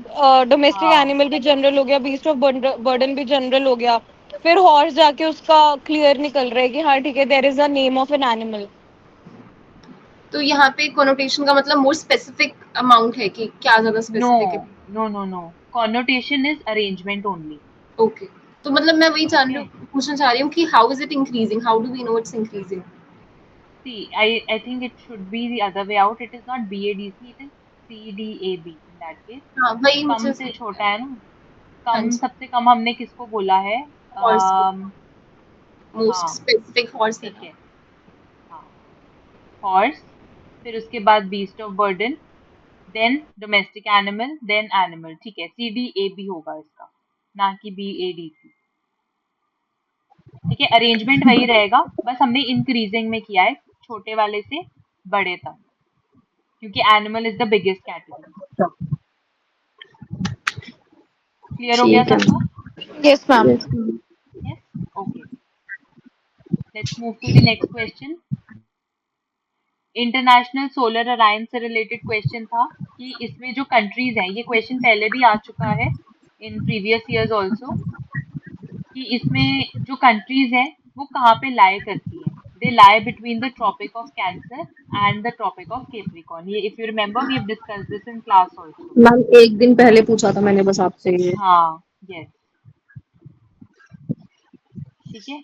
Speaker 4: डोमेस्टिक
Speaker 1: हाँ,
Speaker 4: एनिमल भी जनरल हो गया, बीस्ट ऑफ बर्डन भी जनरल हो गया, फिर हॉर्स जाके उसका क्लियर निकल रहा है कि हाँ ठीक है, there is a name of an animal.
Speaker 3: तो यहाँ पे कोनोटेशन का मतलब मोर स्पेसिफिक अमाउंट है कि क्या ज्यादा
Speaker 1: नो
Speaker 3: स्पेसिफिक है?
Speaker 1: No no no, connotation is arrangement only.
Speaker 3: Okay. तो मतलब मैं वही
Speaker 1: ओके,
Speaker 3: पूछना चाह रही हूँ कि how is it increasing, how do we know it's increasing?
Speaker 1: See I think it should be the other way out, it is not BADC, it is CDAB in that case.
Speaker 3: हाँ वही
Speaker 1: कम
Speaker 3: मुझे
Speaker 1: से
Speaker 3: समझ
Speaker 1: छोटा
Speaker 3: आया।
Speaker 1: है ना।
Speaker 3: हाँ
Speaker 1: कम,
Speaker 3: जी।
Speaker 1: सबसे कम हमने किसको बोला है?
Speaker 3: हॉर्स को,
Speaker 1: अम,
Speaker 3: मोस्ट
Speaker 1: हाँ,
Speaker 3: स्पेसिफिक हॉर्स है
Speaker 1: ठीक
Speaker 3: ना?
Speaker 1: है। हाँ, हॉर्स, फिर उसके बाद beast of burden, then domestic animal, then animal. ठीक है, CDAB होगा इसका, ना कि BADC। ठीक है, अरेंजमेंट वही रहेगा, बस हमने इंक्रीजिंग में किया है, छोटे वाले से बड़े तक, क्योंकि animal is the biggest category. Clear हो गया
Speaker 2: ठीक है
Speaker 1: सबको?
Speaker 2: Ma'am.
Speaker 4: Yes ma'am.
Speaker 2: Yes ma'am.
Speaker 1: Yes. Okay, let's move to the next question. International solar alliance से रिलेटेड क्वेश्चन था कि इसमें जो कंट्रीज हैं, ये क्वेश्चन पहले भी आ चुका है इन प्रीवियस ईयर्स ऑल्सो, कि इसमें जो कंट्रीज हैं वो कहाँ पे लाई करती हैं। They lie between the Tropic of Cancer and the Tropic of Capricorn. ये if you remember we have discussed this in class also.
Speaker 2: Ma'am एक दिन पहले पूछा था मैंने बस आपसे ये।
Speaker 1: हाँ, यस, ठीक है।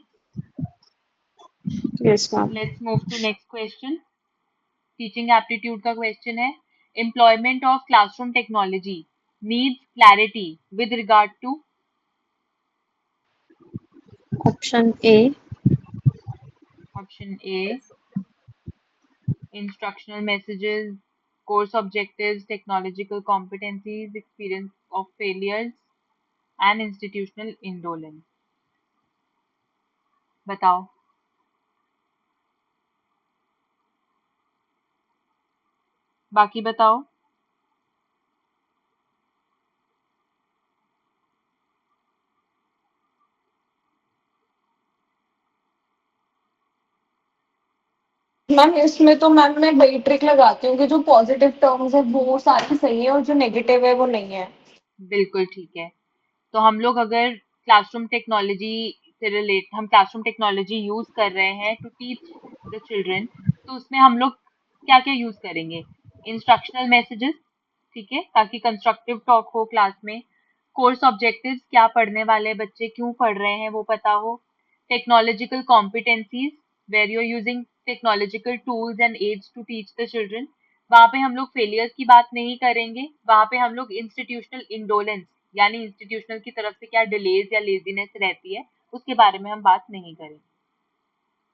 Speaker 2: Yes ma'am.
Speaker 1: Let's move to next question. Teaching aptitude का क्वेश्चन है। Employment of classroom technology needs clarity with regard to.
Speaker 2: Option A.
Speaker 1: Option A, instructional messages, course objectives, technological competencies, experience of failures, and institutional indolence। बताओ। बाकी बताओ।
Speaker 4: Ma'am इसमें तो ma'am मैं वही trick लगाती हूँ कि जो पॉजिटिव टर्म्स है वो सारी सही है और जो नेगेटिव है वो नहीं है।
Speaker 1: बिल्कुल ठीक है। तो हम लोग अगर क्लासरूम टेक्नोलॉजी से रिलेट हम क्लासरूम टेक्नोलॉजी यूज कर रहे हैं टू टीच द चिल्ड्रन, तो उसमें हम लोग क्या क्या यूज करेंगे? इंस्ट्रक्शनल मैसेजेस, ठीक है, ताकि कंस्ट्रक्टिव टॉक हो क्लास में। कोर्स ऑब्जेक्टिव्स, क्या पढ़ने वाले बच्चे क्यों पढ़ रहे हैं वो पता हो। Technological competencies, where you using technological tools and aids to teach the children. वहां पे हम लोग फेलियर्स की बात नहीं करेंगे, वहां पे हम लोग इंस्टीट्यूशनल इंडोलेंस यानी इंस्टीट्यूशनल की तरफ से क्या डिलेज या लेजीनेस रहती है उसके बारे में हम बात नहीं करेंगे।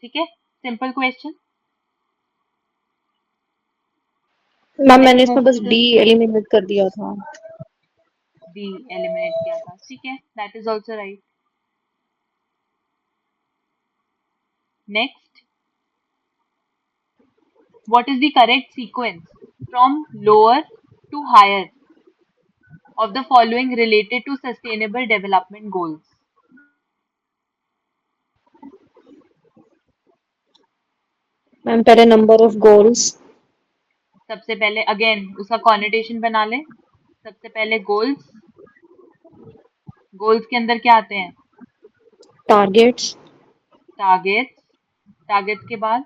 Speaker 1: ठीक है, सिंपल क्वेश्चन।
Speaker 2: मैम मैंने
Speaker 1: लेट्स मूव
Speaker 2: इसमें बस
Speaker 1: टू द
Speaker 2: डी एलिमिनेट कर दिया था।
Speaker 1: डी एलिमिनेट किया था, ठीक है, that is also right. Next, what is the correct sequence from lower to higher of the following related to sustainable development goals?
Speaker 2: Ma'am पहले नंबर ऑफ गोल्स,
Speaker 1: सबसे पहले अगेन उसका कॉनिटेशन बना ले। सबसे पहले गोल्स, गोल्स के अंदर क्या आते हैं?
Speaker 2: टारगेट्स,
Speaker 1: टारगेट्स, टारगेट्स के बाद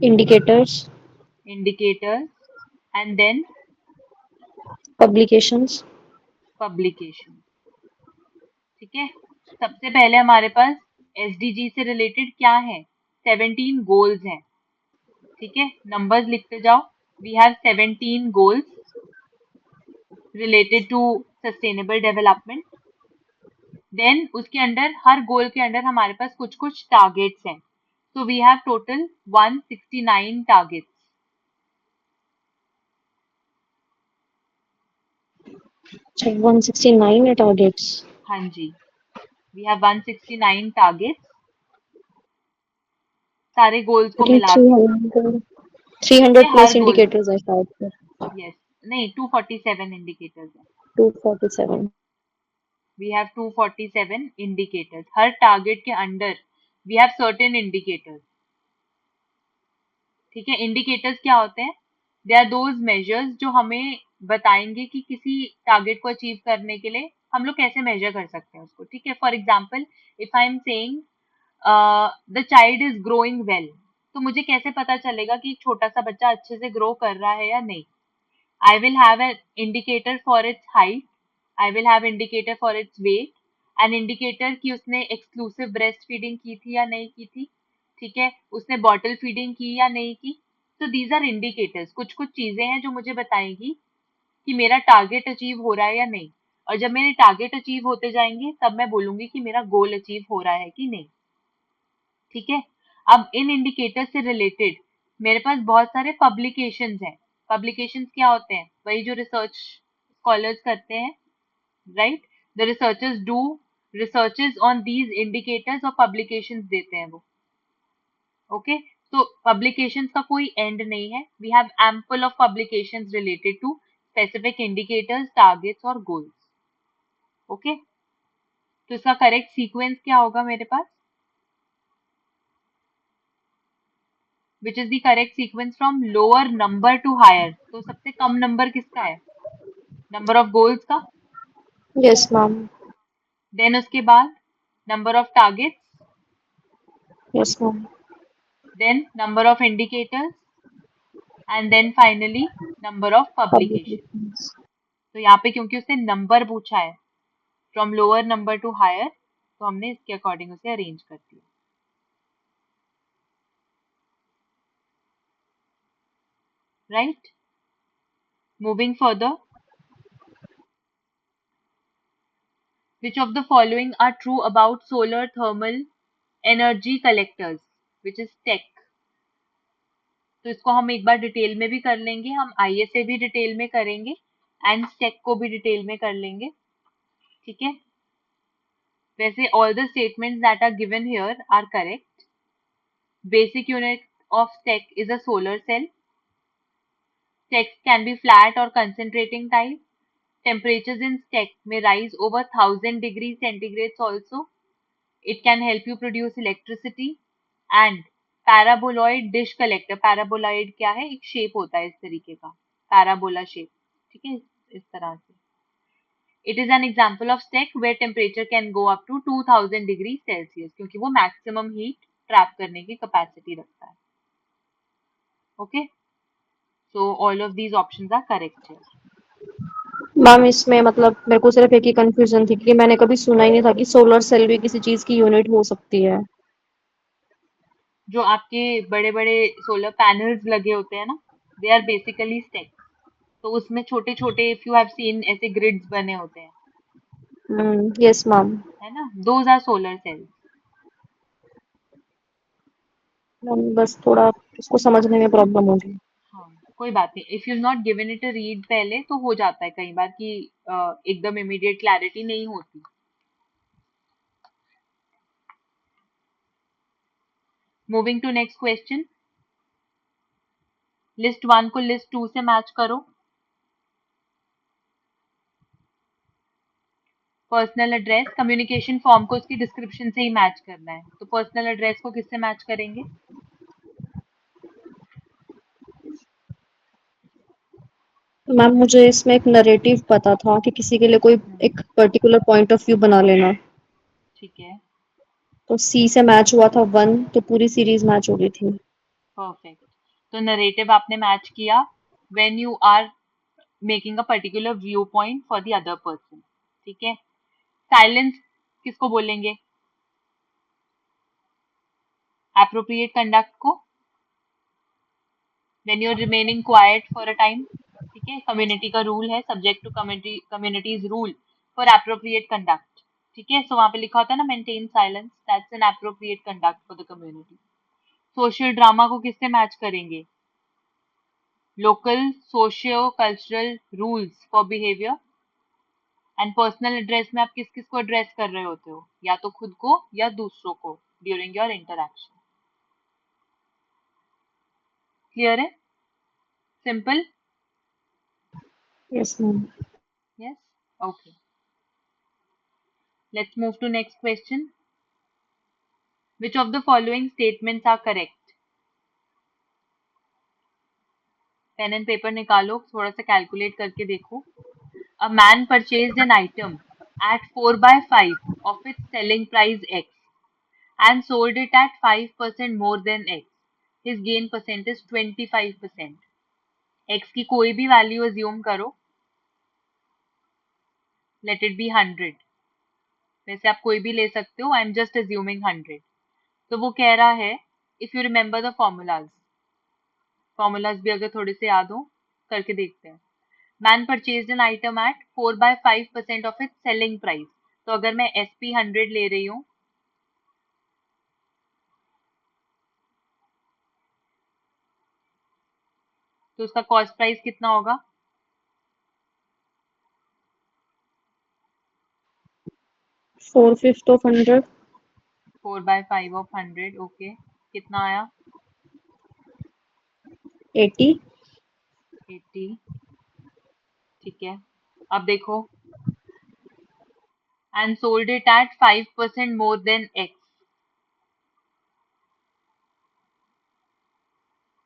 Speaker 2: indicators,
Speaker 1: indicators, and then
Speaker 2: publications,
Speaker 1: publication. ठीक है, सबसे पहले हमारे पास एसडीजी से रिलेटेड क्या है? 17 गोल्स हैं। ठीक है, नंबर्स लिखते जाओ। We have 17 goals related to sustainable development. Then उसके अंदर हर गोल के अंदर हमारे पास कुछ कुछ टारगेट्स हैं। So we have total 169 targets.
Speaker 2: 169 है टारगेट्स।
Speaker 1: हाँ जी, वी हैव 169 टारगेट्स सारे गोल्स को
Speaker 2: आई थिंक
Speaker 1: मिला के।
Speaker 2: 300
Speaker 1: ठीक
Speaker 2: 300
Speaker 1: है, हर
Speaker 2: प्लस
Speaker 1: गोल,
Speaker 2: इंडिकेटर्स है शायद से।
Speaker 1: यस, नहीं 247 इंडिकेटर्स हैं।
Speaker 2: 247।
Speaker 1: We have 247 indicators. हर टारगेट के under we have certain indicators. ठीक है, इंडिकेटर्स क्या होते हैं? दे आर दोज मेजर्स जो हमें बताएंगे कि किसी टारगेट को अचीव करने के लिए हम लोग कैसे मेजर कर सकते हैं उसको। ठीक है, for example if I am saying the child is growing well, तो मुझे कैसे पता चलेगा कि एक छोटा सा बच्चा अच्छे से ग्रो कर रहा है या नहीं? I will have an indicator for its height. I will have indicator for its weight. An indicator कि उसने exclusive breast feeding की थी या नहीं की थी। ठीक है, उसने bottle feeding की या नहीं की। So these are indicators. कुछ कुछ चीजें हैं जो मुझे बताएगी कि मेरा टारगेट अचीव हो रहा है या नहीं। और जब मेरे टारगेट अचीव होते जाएंगे तब मैं बोलूंगी कि मेरा गोल अचीव हो रहा है कि नहीं। ठीक है, अब इन इंडिकेटर से रिलेटेड मेरे पास बहुत सारे पब्लिकेशंस हैं। पब्लिकेशंस क्या होते हैं? वही जो रिसर्च स्कॉलर्स करते हैं, right? The researchers do researches on these indicators और पब्लिकेशंस देते हैं वो। ओके, तो पब्लिकेशंस का कोई एंड नहीं है। We have ample of publications related to specific indicators, targets और गोल्स। ओके, तो इसका करेक्ट सीक्वेंस क्या होगा मेरे पास? Which is the correct sequence from lower number to higher. तो सबसे कम नंबर किसका है? नंबर ऑफ गोल्स का।
Speaker 2: Yes ma'am.
Speaker 1: देन उसके बाद number of targets,
Speaker 2: yes ma'am.
Speaker 1: Then number of indicators and then finally number of publication.
Speaker 2: Publications.
Speaker 1: तो यहाँ पे क्योंकि उसने नंबर पूछा है from lower number to higher, तो हमने इसके अकॉर्डिंग उसे अरेंज कर दिया। Right, moving further, which of the following are true about solar thermal energy collectors, which is TEC? तो इसको हम एक बार डिटेल में भी कर लेंगे, हम ISA भी डिटेल में करेंगे एंड SEC को भी डिटेल में कर लेंगे। ठीक है, वैसे all the statements that are given here are correct. Basic unit of SEC is a solar cell. SEC can be flat or concentrating type. Temperatures in SEC may rise over 1000 degrees centigrade also. It can help you produce electricity. And paraboloid dish collector, paraboloid क्या है? एक shape होता है इस तरीके का, parabola shape. ठीक है, इस तरह से। It is an example of stack where temperature can go up to 2000 degree Celsius, क्योंकि वो मैक्सिमम हीट ट्रैप करने की कैपेसिटी रखता है. Okay, so all of these options are correct है.
Speaker 2: मैम इसमें मतलब मेरे को सिर्फ एक ही कंफ्यूजन थी कि मैंने कभी सुना ही नहीं था कि सोलर सेल भी किसी चीज की यूनिट हो सकती है।
Speaker 1: जो आपके बड़े बड़े सोलर पैनल्स लगे होते हैं ना, दे आर बेसिकली स्टेक्स. तो उसमें छोटे छोटे, इफ यू हैव सीन, ऐसे ग्रिड्स बने होते हैं,
Speaker 2: यस मैम।
Speaker 1: है ना, those are solar cells.
Speaker 2: Ma'am बस थोड़ा उसको समझने में प्रॉब्लम होगी।
Speaker 1: हाँ, कोई बात नहीं. If you not given it a read पहले तो हो जाता है कई बार कि एकदम इमीडिएट क्लैरिटी नहीं होती. Moving to next question. List 1 को लिस्ट 2 से मैच करो. पर्सनल एड्रेस, कम्युनिकेशन फॉर्म को उसकी डिस्क्रिप्शन से ही मैच करना है. तो पर्सनल एड्रेस को किससे मैच करेंगे?
Speaker 2: मैम मुझे इसमें एक नरेटिव पता था कि किसी के लिए कोई एक पर्टिकुलर पॉइंट ऑफ व्यू बना लेना,
Speaker 1: ठीक है,
Speaker 2: तो सी से मैच हुआ था 1, तो पूरी सीरीज मैच हो गई थी।
Speaker 1: परफेक्ट. तो नरेटिव आपने मैच किया when you are making a particular view point for the other person. ठीक है. साइलेंस किसको बोलेंगे? एप्रोप्रिएट कंडक्ट को. When you are remaining quiet for a time. ठीक है, कम्युनिटी का रूल है, subject to communities rule for appropriate conduct. ठीक है, सो वहां पे लिखा होता है ना, maintain silence, that's an appropriate conduct for the community. Social drama को किससे मैच करेंगे? Local socio cultural rules for behaviour. And personal address में आप किस किस को एड्रेस कर रहे होते हो? या तो खुद को या दूसरों को ड्यूरिंग योर इंटरक्शन. क्लियर है? Simple.
Speaker 2: Yes ma'am.
Speaker 1: Yes, okay. Let's move to next question. Which of the following statements are correct? Pen and paper निकालो, थोड़ा सा कैलकुलेट करके देखो. A man purchased an item at 4 by 5 of its selling price X and sold it at 5% more than X. His gain percent is 25%. X की कोई भी value assume करो. Let it be 100. वैसे आप कोई भी ले सकते हो. I am just assuming 100. तो वो कह रहा है, if you remember the formulas भी अगर थोड़े से याद हो, करके देखते हैं. Man purchase an item at 4 by 5% of its selling price. तो अगर मैं SP 100 ले रही हूँ, तो उसका कॉस्ट प्राइस कितना होगा?
Speaker 2: 4/5 ऑफ 100।
Speaker 1: 4 by 5 of 100. ओके, कितना आया?
Speaker 2: 80।
Speaker 1: 80. ठीक है, अब देखो, and sold it at 5% more than x.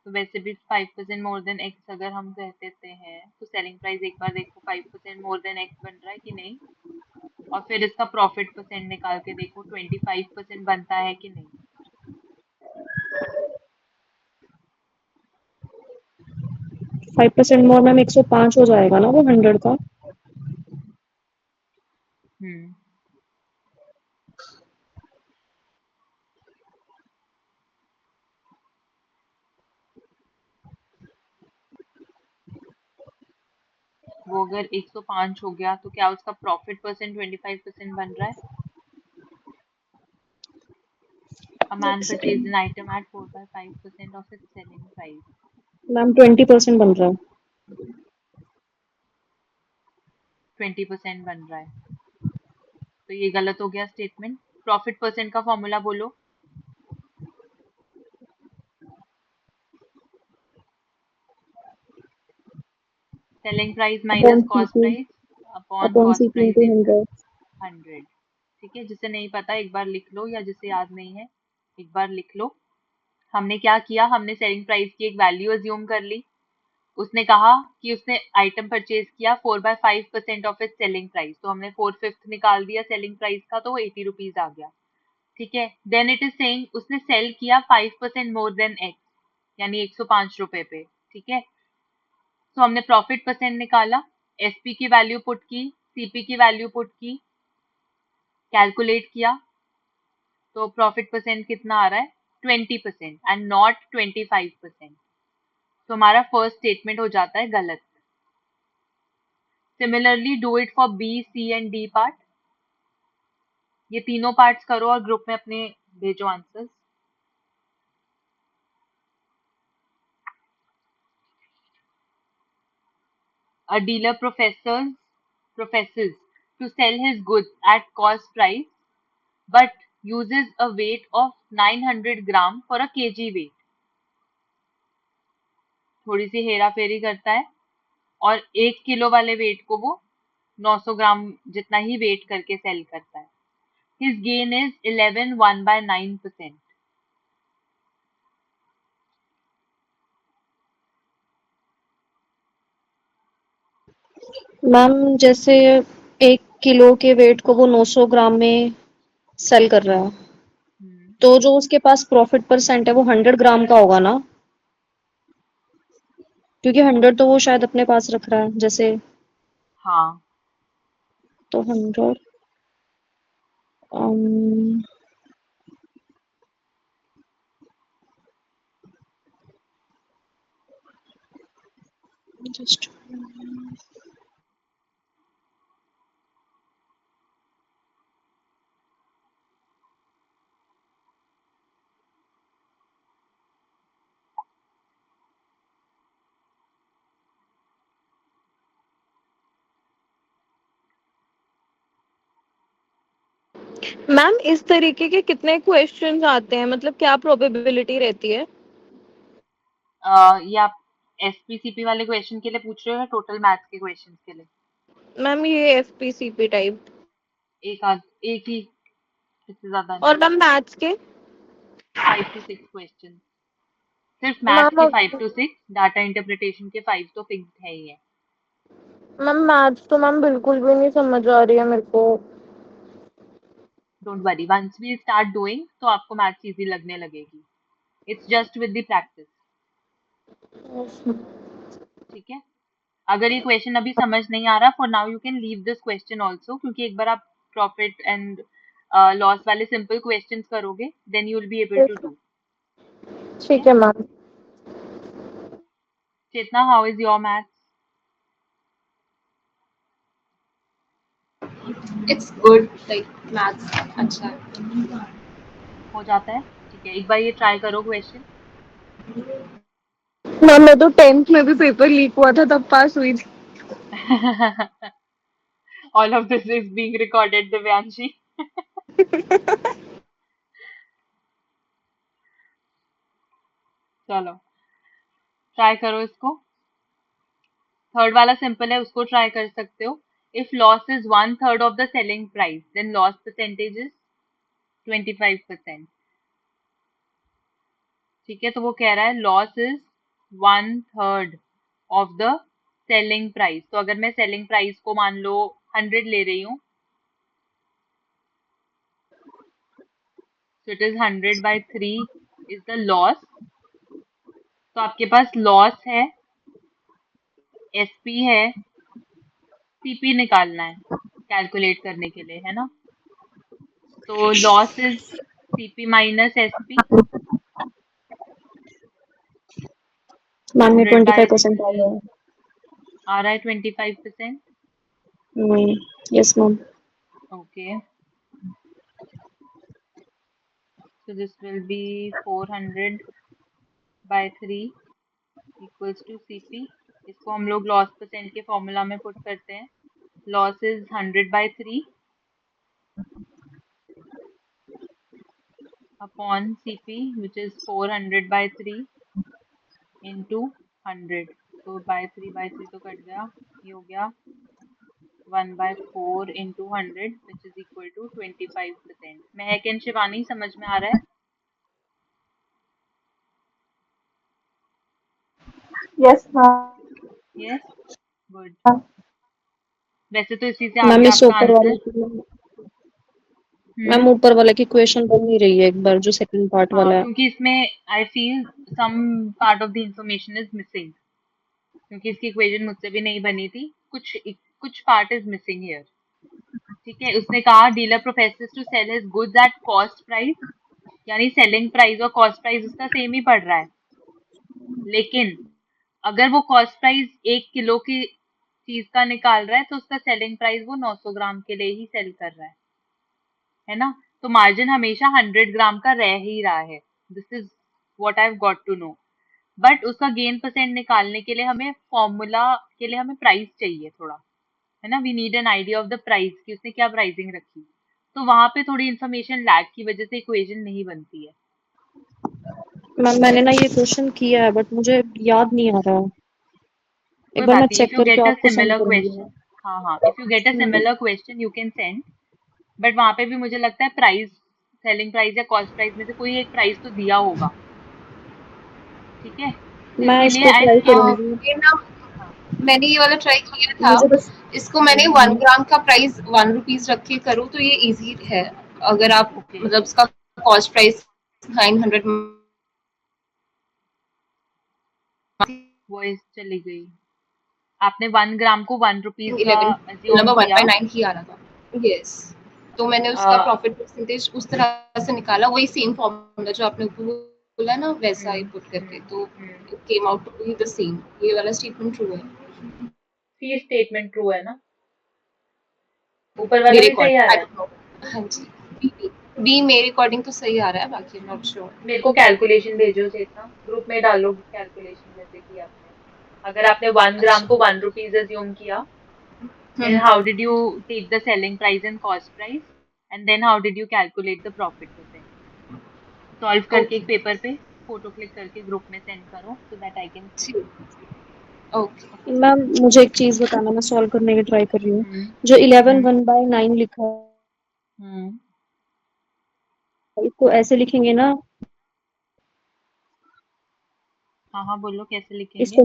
Speaker 1: तो वैसे भी 5% मोर देन एक्स अगर हम कह देते हैं, तो सेलिंग प्राइस एक बार देखो 5% मोर देन एक्स बन रहा है कि नहीं, और फिर इसका प्रॉफिट परसेंट निकाल के देखो 25% बनता है कि नहीं.
Speaker 2: 5% मोर मैम 105 हो जाएगा ना वो 100 का।
Speaker 1: हम्म, वो अगर 105 हो गया तो क्या उसका प्रॉफिट परसेंट 25% बन रहा है? A man purchased an item at 4 by 5% of its selling price.
Speaker 2: Ma'am 20% बन रहा है।
Speaker 1: 20% बन रहा है, तो ये गलत हो गया स्टेटमेंट. प्रॉफिट परसेंट का फॉर्मूला बोलो. Selling price minus
Speaker 2: upon
Speaker 1: cost
Speaker 2: CP
Speaker 1: price upon
Speaker 2: upon
Speaker 1: cost
Speaker 2: CP
Speaker 1: price
Speaker 2: into
Speaker 1: इन
Speaker 2: 100।
Speaker 1: 100. ठीक है, जिसे नहीं पता एक बार लिख लो, या जिसे याद नहीं है एक बार लिख लो. हमने क्या किया, हमने सेलिंग प्राइस की एक वैल्यू अज्यूम कर ली. उसने कहा कि उसने आइटम परचेज किया 4/5% ऑफ इट सेलिंग प्राइस, तो हमने 4/5 निकाल दिया सेलिंग प्राइस का, तो वो 80 रुपीज आ गया। ठीक है, देन इट इज सेइंग उसने सेल किया 5% मोर देन एक्स, यानी 105 रुपए पे। ठीक है, तो हमने प्रॉफिट परसेंट निकाला, एसपी की वैल्यू पुट की, सीपी की वैल्यू पुट की, कैलकुलेट किया, तो प्रॉफिट परसेंट कितना आ रहा है 20% एंड नॉट 25%। तो हमारा फर्स्ट स्टेटमेंट हो जाता है गलत। Similarly do it for B, C and D part. ये तीनों पार्ट्स करो और ग्रुप में अपने भेजो answers. A dealer professes to sell his goods at cost price but uses a weight of 900 gram for a kg weight. थोड़ी सी हेरा फेरी करता है और 1 किलो वाले वेट को वो 900 ग्राम जितना ही वेट करके सेल करता है। His gain is 11/9%.
Speaker 2: मैम जैसे 1 किलो के वेट को वो 900 ग्राम में सेल कर रहा है, तो जो उसके पास प्रॉफिट परसेंट है वो 100 ग्राम का होगा ना, क्योंकि 100 तो वो शायद अपने पास रख रहा है जैसे,
Speaker 1: हाँ,
Speaker 2: तो 100 जस्ट
Speaker 4: मैम इस तरीके के कितने क्वेश्चंस आते हैं, मतलब क्या प्रोबेबिलिटी रहती है?
Speaker 1: ये आप एसपीसीपी वाले क्वेश्चन के लिए पूछ रहे हो या टोटल मैथ्स के क्वेश्चन के लिए?
Speaker 4: मैम ये एफपीसीपी टाइप।
Speaker 1: एक ही, इससे ज्यादा
Speaker 4: और
Speaker 1: नहीं।
Speaker 4: मैम मैथ्स के?
Speaker 1: 5 to 6 क्वेश्चन, सिर्फ मैथ्स
Speaker 4: मैम
Speaker 1: के 5 to 6, डाटा इंटरप्रिटेशन के 5 तो फिक्स्ड है ही है।
Speaker 4: मैम मैथ्स तो मैम बिल्कुल भी नहीं समझ आ रही है मेरे को।
Speaker 1: Don't worry, once we start doing तो आपको मैथ्स इजी लगने लगेगी। It's just with the practice. ठीक है, अगर ये क्वेश्चन अभी समझ नहीं आ रहा, for now you can leave this question also, क्योंकि एक बार आप प्रॉफिट एंड लॉस वाले सिंपल क्वेश्चंस करोगे then you will be able to do. ठीक
Speaker 4: ठीक
Speaker 1: है,
Speaker 4: है ma'am.
Speaker 1: Chetna, how is your maths?
Speaker 3: It's good, like maths अच्छा है।
Speaker 1: हो जाता है? ठीक है, एक बार ये ट्राई करो क्वेश्चन।
Speaker 4: मैम मैं तो 10th में भी पेपर लीक हुआ था तब पास हुई थी।
Speaker 1: All of this is being recorded, Divyanshi. चलो ट्राई करो इसको। थर्ड वाला सिंपल है, उसको ट्राई कर सकते हो। If loss is 1/3 of the selling price then loss percentage is 25%। ठीक है, तो वो कह रहा है loss is 1/3 of the selling price. तो अगर मैं सेलिंग प्राइस को मान लो 100 ले रही हूँ, so it is 100/3 is the loss। तो आपके पास लॉस है, एसपी है, सीपी निकालना है कैलकुलेट करने के लिए, है ना? तो loss is CP minus SP.
Speaker 2: Ma'am में 25% आ
Speaker 1: 100/3
Speaker 2: गया है।
Speaker 1: आ रहा है 25%।
Speaker 2: Yes ma'am.
Speaker 1: Okay, so this will be 400/3 equals to CP। इसको हम लोग लॉस परसेंट के फॉर्मूला में पुट करते हैं। Loss is 100/3 upon CP which is 400/3 into 100। तो by 3 तो कट गया, ये हो गया 1/4 into 100 which is equal to 25%। Mahak and Shivani समझ में आ रहा है?
Speaker 5: Yes ma'am.
Speaker 1: Yes, good.
Speaker 2: हाँ,
Speaker 1: वैसे तो इसी से आ
Speaker 2: मैम
Speaker 1: गया
Speaker 2: इस
Speaker 1: आपका
Speaker 2: ऊपर
Speaker 1: आंसर।
Speaker 2: वाले की
Speaker 1: हम्म।
Speaker 2: मैम ऊपर वाले की क्वेश्चन बन नहीं रही है एक बार, जो सेकंड पार्ट
Speaker 1: हाँ,
Speaker 2: वाला है।
Speaker 1: क्योंकि इसमें I feel some part of the information is missing, क्योंकि इसकी इक्वेशन मुझसे भी नहीं बनी थी, कुछ पार्ट इज मिसिंग हियर। ठीक है, उसने कहा dealer professes to sell his goods at cost price, यानी सेलिंग प्राइस और कॉस्ट प्राइस उसका सेम ही पड़ रहा है, लेकिन अगर वो कॉस्ट प्राइस 1 किलो की चीज का निकाल रहा है तो उसका सेलिंग प्राइस वो 900 ग्राम के लिए ही सेल कर रहा है ना? तो मार्जिन हमेशा 100 ग्राम का रह ही रहा है। This is what I have got to know. But उसका गेन परसेंट निकालने के लिए हमें फॉर्मूला के लिए हमें प्राइस चाहिए थोड़ा, है ना? We need an idea of the price कि उसने क्या प्राइसिंग रखी। तो वहां पे थोड़ी इन्फॉर्मेशन लैग की वजह से इक्वेशन नहीं बनती है।
Speaker 2: मैम मैंने ना ये क्वेश्चन किया है बट मुझे याद नहीं आ रहा। एक
Speaker 1: कोई
Speaker 2: बार मैं
Speaker 1: बात नहीं, इफ
Speaker 2: चेक
Speaker 1: यू
Speaker 2: करके
Speaker 1: गेट अ
Speaker 2: आपको सेंड
Speaker 1: सिमिलर
Speaker 2: करूंगी।
Speaker 1: क्वेश्चन, हाँ हाँ, if you get a
Speaker 2: hmm,
Speaker 1: similar question you can send. But वहां पे भी मुझे लगता है प्राइस, सेलिंग प्राइस या कॉस्ट प्राइस में से कोई एक प्राइस तो दिया होगा। ठीक है, तो
Speaker 2: मैं
Speaker 1: इसीलिए
Speaker 2: इसको
Speaker 1: आई
Speaker 2: ट्राई
Speaker 1: फील।
Speaker 2: करूंगी।
Speaker 3: ये ना
Speaker 1: हाँ।
Speaker 3: मैंने ये वाला ट्राई किया था।
Speaker 2: मुझे बस
Speaker 3: इसको मैंने 1 ग्राम का प्राइस 1 रुपीज रख के करूँ तो ये इजी है। अगर आप
Speaker 1: ओके,
Speaker 3: मतलब उसका कॉस्ट प्राइस 900
Speaker 1: वॉइस चली गई। आपने 1 ग्राम को 1 रुपीज का
Speaker 3: 11
Speaker 1: अज्यूम
Speaker 3: नंबर वन
Speaker 1: किया।
Speaker 3: बाई नाइन ही आ रहा था। यस, तो मैंने उसका प्रॉफिट परसेंटेज उस तरह से निकाला, वही सेम फॉर्मूला जो आपने ऊपर बोला ना वैसा ही
Speaker 1: हम्म
Speaker 3: पुट करके, तो
Speaker 1: hmm.
Speaker 3: It came out to be the same. ये वाला स्टेटमेंट ट्रू है
Speaker 1: सी स्टेटमेंट ट्रू है ना? ऊपर वाला
Speaker 3: मेरे
Speaker 1: भी सही आ
Speaker 3: अकॉर्डिंग। आई
Speaker 1: रहा है।
Speaker 3: Don't know. हाँ जी, बी मेरे अकॉर्डिंग तो सही आ रहा है, बाकी नॉट श्योर।
Speaker 1: मेरे को कैलकुलेशन भेजो चेतना, ग्रुप में डालो कैलकुलेशन जैसे कि आपने, अगर आपने 1 ग्राम
Speaker 3: अच्छा।
Speaker 1: को 1 रुपीज अज्यूम किया, then
Speaker 3: hmm,
Speaker 1: how did you take the selling price and cost price, and then how did you calculate the profit percent? Solve करके
Speaker 3: ओके
Speaker 1: एक पेपर पे फोटो क्लिक करके ग्रुप में सेंड करो so that I can see.
Speaker 3: ठीक, okay.
Speaker 1: Okay.
Speaker 2: Ma'am मुझे एक चीज बताना, मैं सॉल्व करने की ट्राई कर रही हूँ।
Speaker 1: हम्म
Speaker 2: जो 11
Speaker 1: हम्म
Speaker 2: 1/9 लिखा
Speaker 1: हम्म।
Speaker 2: है इसको ऐसे लिखेंगे ना?
Speaker 1: हाँ हाँ, बोलो कैसे लिखेंगे।
Speaker 2: इसको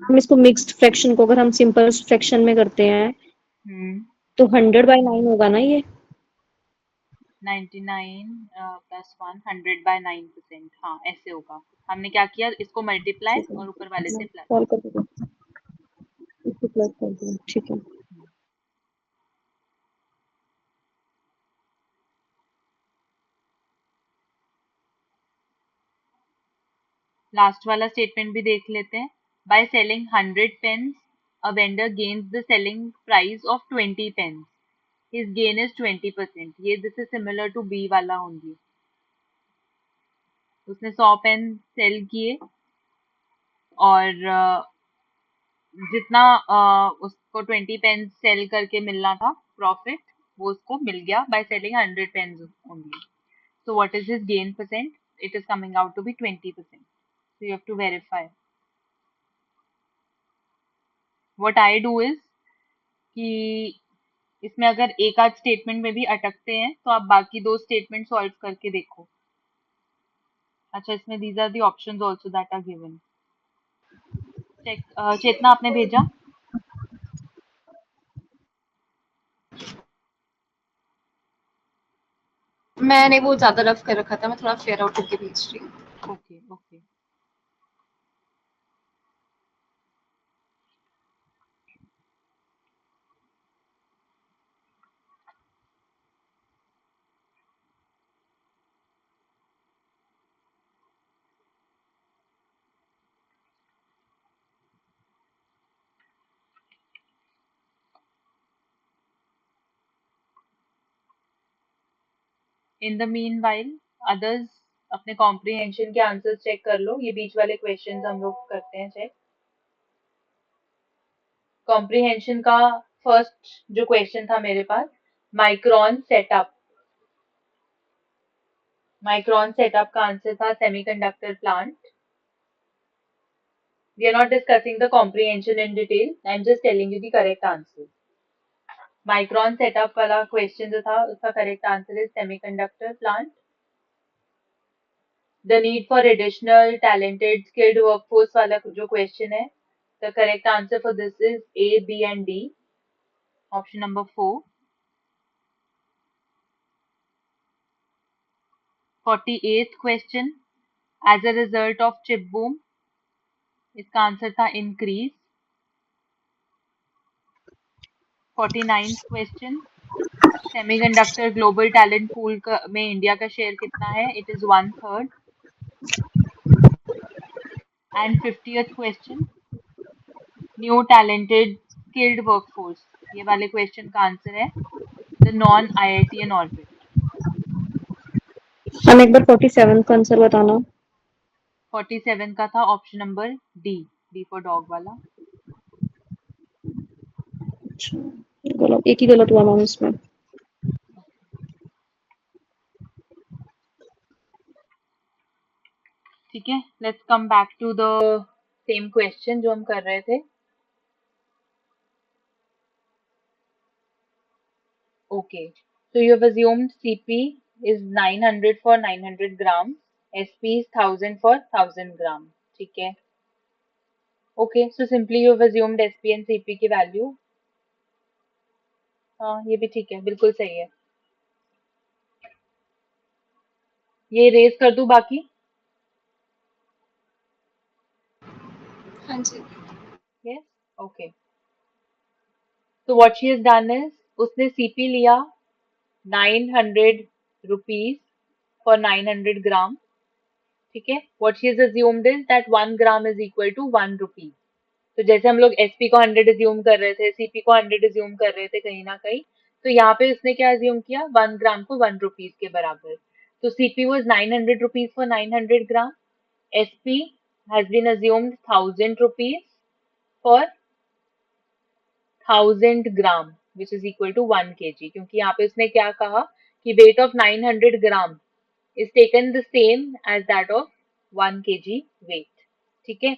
Speaker 2: हम इसको मिक्स्ड फ्रैक्शन को अगर हम सिंपल फ्रैक्शन में करते हैं
Speaker 1: हम्म।
Speaker 2: तो 100/9 होगा ना ये?
Speaker 1: 99 प्लस 1 100/9%, हाँ ऐसे होगा। हमने क्या किया, इसको मल्टीप्लाई
Speaker 2: ठीक है,
Speaker 1: और ऊपर वाले
Speaker 2: मैं
Speaker 1: से प्लस।
Speaker 2: सॉल्व कर देती हूँ, इसको प्लस कर दूँ, ठीक है।
Speaker 1: लास्ट वाला स्टेटमेंट भी देख लेते हैं। By selling 100 pence a vendor gains the selling price of 20 pence, his gain is 20%। ये this is similar to B वाला ओनली। उसने 100 पेन सेल किए और जितना उसको 20 पेन सेल करके मिलना था प्रॉफिट, वो उसको मिल गया by selling 100 pen only. So what is his gain percent? It is coming out to be 20%. So you have to verify. What I do is कि इसमें अगर एक आध स्टेटमेंट में भी अटकते हैं तो आप बाकी दो स्टेटमेंट सॉल्व करके देखो। अच्छा, इसमें these are the options also that are given. Check, Chetna आपने भेजा।
Speaker 3: मैंने वो ज्यादा रफ कर रखा था, मैं थोड़ा फेयर आउट करके भेज रही हूँ।
Speaker 1: Okay okay. In the mean while others अपने कॉम्प्रिहेंशन के आंसर्स चेक कर लो। ये बीच वाले क्वेश्चंस हम लोग करते हैं चेक। कॉम्प्रिहेंशन का फर्स्ट जो क्वेश्चन था मेरे पास, माइक्रोन सेटअप। माइक्रोन सेटअप का आंसर था semiconductor plant. We are not discussing the comprehension in detail. I'm just telling you the correct answer. Micron setup वाला क्वेश्चन जो था उसका करेक्ट आंसर है semiconductor plant. The need for additional talented skilled workforce वाला जो question है The correct answer for this is A, B, and D. Option number 4. 48th question. As a result of chip boom, इसका answer था increase. 49th question. Semiconductor global talent pool में India का share कितना है? It is 1/3. And 50th question. New talented skilled workforce, ये वाले question का answer है द नॉन IITian ऑर्बिट.
Speaker 2: हम एक बार 47 का आंसर बताना.
Speaker 1: 47 का था option number D, D for dog वाला.
Speaker 2: अच्छा, गलत, एक ही गलत हुआ मैम इसमें.
Speaker 1: ठीक है, let's come back to the same question जो हम कर रहे थे. Okay, so you have assumed CP is 900 for 900 grams, SP is 1000 for 1000 grams. ठीक है. Okay, so simply you have assumed SP and CP की value. हाँ, ये भी ठीक है, बिल्कुल सही है. ये रेज कर दूं बाकी?
Speaker 3: हाँ जी.
Speaker 1: Yes, okay. So what she has done is उसने CP लिया 900 rupees for 900 grams. ठीक है. What she has assumed is that 1 gram is equal to 1 rupee. तो जैसे हम लोग SP को 100 एज्यूम कर रहे थे, CP को 100 एज्यूम कर रहे थे कहीं ना कहीं, तो यहाँ पे उसने क्या एज्यूम किया? 1 ग्राम को 1 रुपीज के बराबर. तो CP was 900 rupees for 900 gram. SP has been assumed 1000 rupees for 1000 gram, which is equal to 1 kg. क्योंकि यहाँ पे उसने क्या कहा कि weight of 900 gram is taken the same as that of 1 kg weight. ठीक है.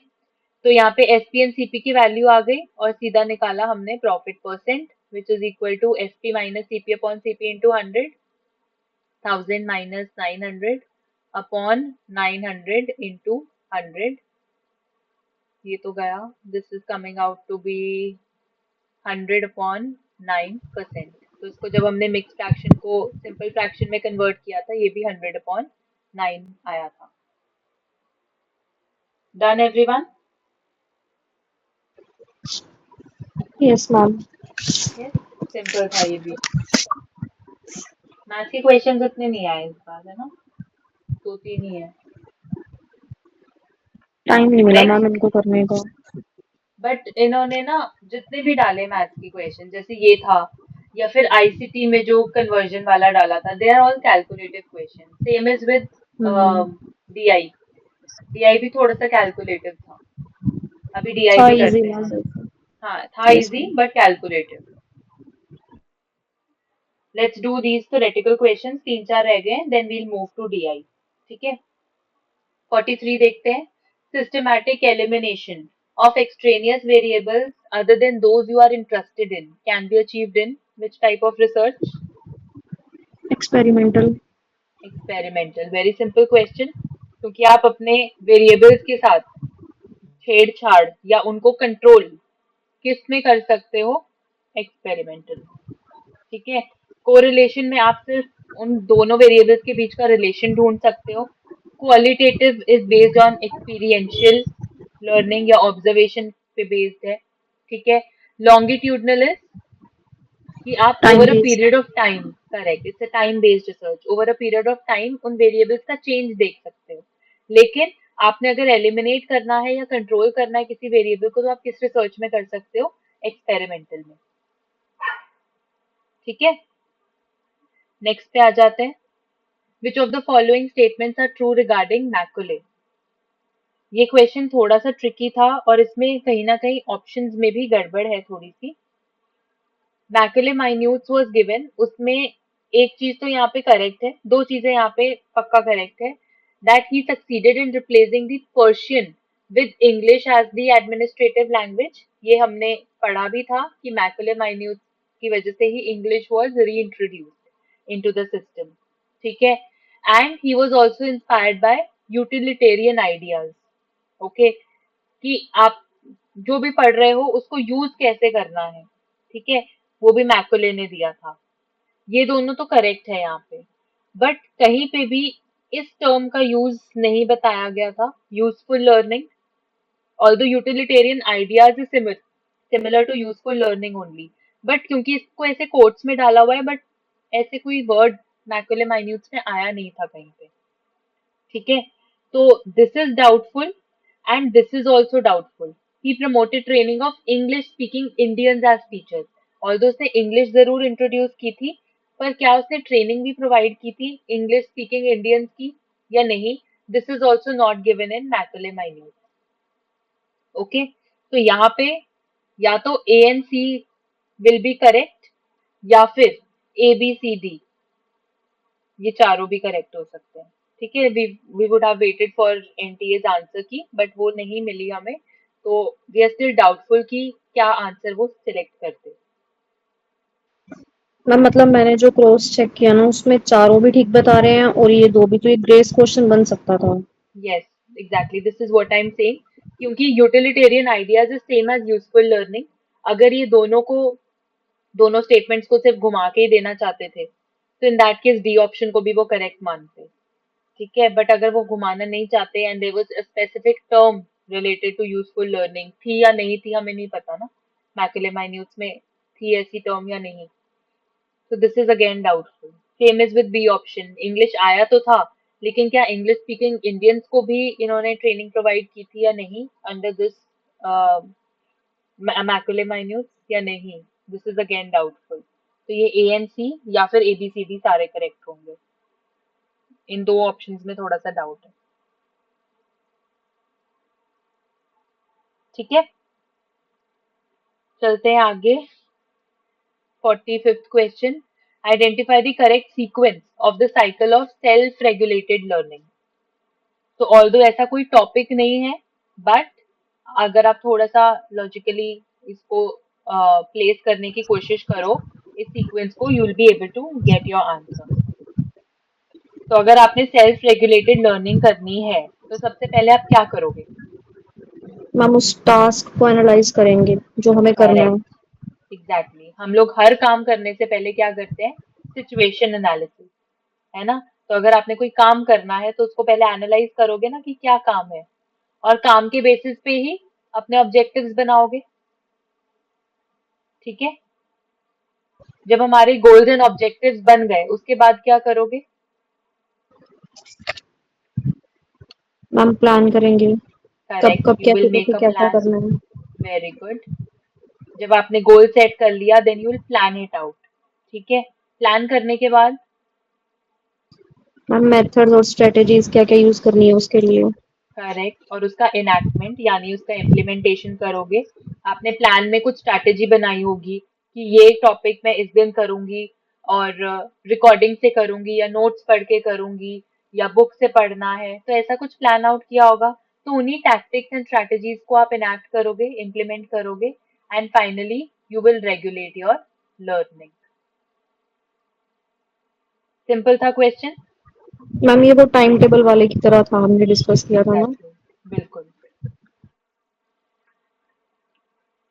Speaker 1: तो यहाँ पे SP एंड CP की वैल्यू आ गई और सीधा निकाला हमने profit percent, which is equal to SP minus CP upon CP into 100. 1000 minus 900 upon 900 into 100. ये तो गया. This is coming out to be 100 upon 9%. तो इसको जब हमने मिक्स फ्रैक्शन को सिंपल फ्रैक्शन में कन्वर्ट किया था, ये भी 100 अपॉन 9 आया था. Done everyone?
Speaker 2: Yes ma'am.
Speaker 1: Yes, simple था ये भी. मैथ्स के क्वेश्चंस उतने नहीं आए इस बार, है ना? 2-3 ही है.
Speaker 2: टाइम नहीं मिला
Speaker 1: Next.
Speaker 2: मैम इनको करने का.
Speaker 1: बट इन्होंने ना जितने भी डाले मैथ्स के क्वेश्चन, जैसे ये था या फिर ICT में जो कन्वर्जन वाला डाला था, they are all calculative question. Same is with DI. DI भी थोड़ा सा कैलकुलेटिव था. अभी DI
Speaker 2: था
Speaker 1: भी
Speaker 2: इजी
Speaker 1: करते हैं.
Speaker 2: मैम.
Speaker 1: हाँ, था
Speaker 2: Yes,
Speaker 1: easy
Speaker 2: ma'am.
Speaker 1: But calculative. Let's do these theoretical questions. 3-4 रह गए, then we'll move to DI. ठीक है. 43 देखते हैं. Systematic elimination of extraneous variables other than those you are interested in can be achieved in which type of research?
Speaker 2: Experimental.
Speaker 1: Experimental. Very simple question. क्योंकि आप अपने variables के साथ छेड़छाड़ या उनको कंट्रोल किस में कर सकते हो? एक्सपेरिमेंटल. ठीक है. कोरिलेशन में आप सिर्फ उन दोनों वेरिएबल्स के बीच का रिलेशन ढूंढ सकते हो. Qualitative is based on experiential learning या ऑब्जर्वेशन पे बेस्ड है. ठीक है. लॉन्गिट्यूडनल इज कि आप
Speaker 2: Time
Speaker 1: over a
Speaker 2: based.
Speaker 1: Period of time, correct, it's a time based research, over a period of time उन वेरिएबल्स का चेंज देख सकते हो. लेकिन आपने अगर एलिमिनेट करना है या कंट्रोल करना है किसी वेरिएबल को, तो आप किस रिसर्च में कर सकते हो? एक्सपेरिमेंटल में. ठीक है. नेक्स्ट पे आ जाते हैं. Which of the following statements are true regarding Macaulay? ये क्वेश्चन थोड़ा सा ट्रिकी था और इसमें कहीं ना कहीं ऑप्शंस में भी गड़बड़ है थोड़ी सी. मैकुले माइन्यूट्स वाज गिवन, उसमें एक चीज तो यहाँ पे करेक्ट है, दो चीजें यहाँ पे पक्का करेक्ट है. That he succeeded in replacing the Persian with English as the administrative language. ये हमने पढ़ा भी था कि मैकुले माइन्यूट्स की वजह से ही English was reintroduced into the system. ठीक है. And he was also inspired by utilitarian ideas. Okay. कि आप जो भी पढ़ रहे हो उसको यूज कैसे करना है, ठीक है, वो भी मैकुले ने दिया था। ये दोनों तो करेक्ट है यहाँ पे, बट कहीं पे भी इस टर्म का यूज नहीं बताया गया था, useful learning. Although utilitarian ideas is similar to useful learning only, but क्योंकि इसको ऐसे कोट्स में डाला हुआ है, बट ऐसे कोई वर्ड मैकुले माइन्यूट्स में आया नहीं था कहीं पे, ठीक है। तो this is doubtful and this is also doubtful. He promoted training of English speaking Indians as teachers. Although उसने इंग्लिश जरूर इंट्रोड्यूस की थी, पर क्या उसने ट्रेनिंग भी प्रोवाइड की थी इंग्लिश स्पीकिंग इंडियंस की या नहीं, this is also not given in Macaulay minute. Okay, तो यहाँ पे या तो A and C will be correct, या फिर ए बी सी डी, ये चारों भी करेक्ट हो सकते हैं, ठीक है। We would have waited for NTA's answer की, बट वो नहीं मिली हमें, तो वी आर स्टिल डाउटफुल कि क्या आंसर वो सिलेक्ट करते।
Speaker 2: मैम मतलब मैंने जो क्रॉस चेक किया ना उसमें चारों भी ठीक बता रहे हैं और ये दो भी, तो ये ग्रेस क्वेश्चन बन सकता था।
Speaker 1: Yes, exactly, this is what I am saying, क्योंकि utilitarian ideas is same as useful learning. अगर ये दोनों स्टेटमेंट्स को सिर्फ घुमा के ही देना चाहते थे, तो इन दैट केस डी ऑप्शन को भी वो करेक्ट मानते, ठीक है। बट अगर वो घुमाना नहीं चाहते and there was a specific term related to useful learning, थी या नहीं थी हमें नहीं पता ना, मैकुले माइन्यूट्स में थी ऐसी टर्म या नहीं, तो this is again doubtful. Same is with B option, English आया तो था, लेकिन क्या इंग्लिश स्पीकिंग इंडियंस को भी इन्होंने ट्रेनिंग प्रोवाइड की थी या नहीं अंडर दिस मैकुले माइन्यूट्स या नहीं, दिस इज अगेन डाउटफुल। तो ये ए एंड सी या फिर ए बी सी डी सारे करेक्ट होंगे, इन दो ऑप्शंस में थोड़ा सा डाउट है, ठीक है। चलते हैं आगे। 45th question, identify the correct sequence of the cycle of self regulated learning. तो ऑल्दो ऐसा कोई टॉपिक नहीं है, बट अगर आप थोड़ा सा लॉजिकली इसको प्लेस करने की कोशिश करो इस सीक्वेंस को, you will be able to get your answer. तो अगर आपने सेल्फ रेगुलेटेड लर्निंग करनी है, तो सबसे पहले आप क्या करोगे?
Speaker 2: मैम उस टास्क को एनालाइज करेंगे जो हमें करना है।
Speaker 1: करेक्ट, एग्जैक्टली, हम लोग हर काम करने से पहले क्या करते हैं? सिचुएशन एनालिसिस, है ना। तो अगर आपने कोई काम करना है तो उसको पहले एनालाइज करोगे ना कि क्या काम है, और काम के बेसिस पे ही अपने ऑब्जेक्टिव्स बनाओगे, ठीक है। जब हमारे गोल्स एंड ऑब्जेक्टिव्स बन गए, उसके बाद क्या करोगे?
Speaker 2: मैम प्लान करेंगे कब
Speaker 1: करेक्ट,
Speaker 2: कब
Speaker 1: यू
Speaker 2: कैसे
Speaker 1: विल
Speaker 2: कैसे
Speaker 1: मेक अ
Speaker 2: क्या क्या
Speaker 1: प्लान।
Speaker 2: करना है।
Speaker 1: Very good. जब आपने गोल सेट कर लिया, then you will plan it out, ठीक है। प्लान करने के बाद
Speaker 2: मैम मेथड्स और स्ट्रेटेजीज क्या क्या यूज करनी है उसके लिए।
Speaker 1: करेक्ट, और उसका इनैक्टमेंट यानी उसका इम्प्लीमेंटेशन करोगे। आपने प्लान में कुछ स्ट्रैटेजी बनाई होगी कि ये टॉपिक मैं इस दिन करूंगी, और रिकॉर्डिंग से करूंगी या नोट्स पढ़ के करूंगी या बुक से पढ़ना है, तो ऐसा कुछ प्लान आउट किया होगा। तो उन्हीं टैक्टिक्स एंड स्ट्रैटेजीज को आप इनैक्ट करोगे, इम्प्लीमेंट करोगे, and finally you will regulate your learning. Simple था क्वेश्चन।
Speaker 2: मैम ये वो टाइम टेबल वाले की तरह था, हमने डिस्कस किया था ना।
Speaker 1: एग्जैक्टली, बिल्कुल।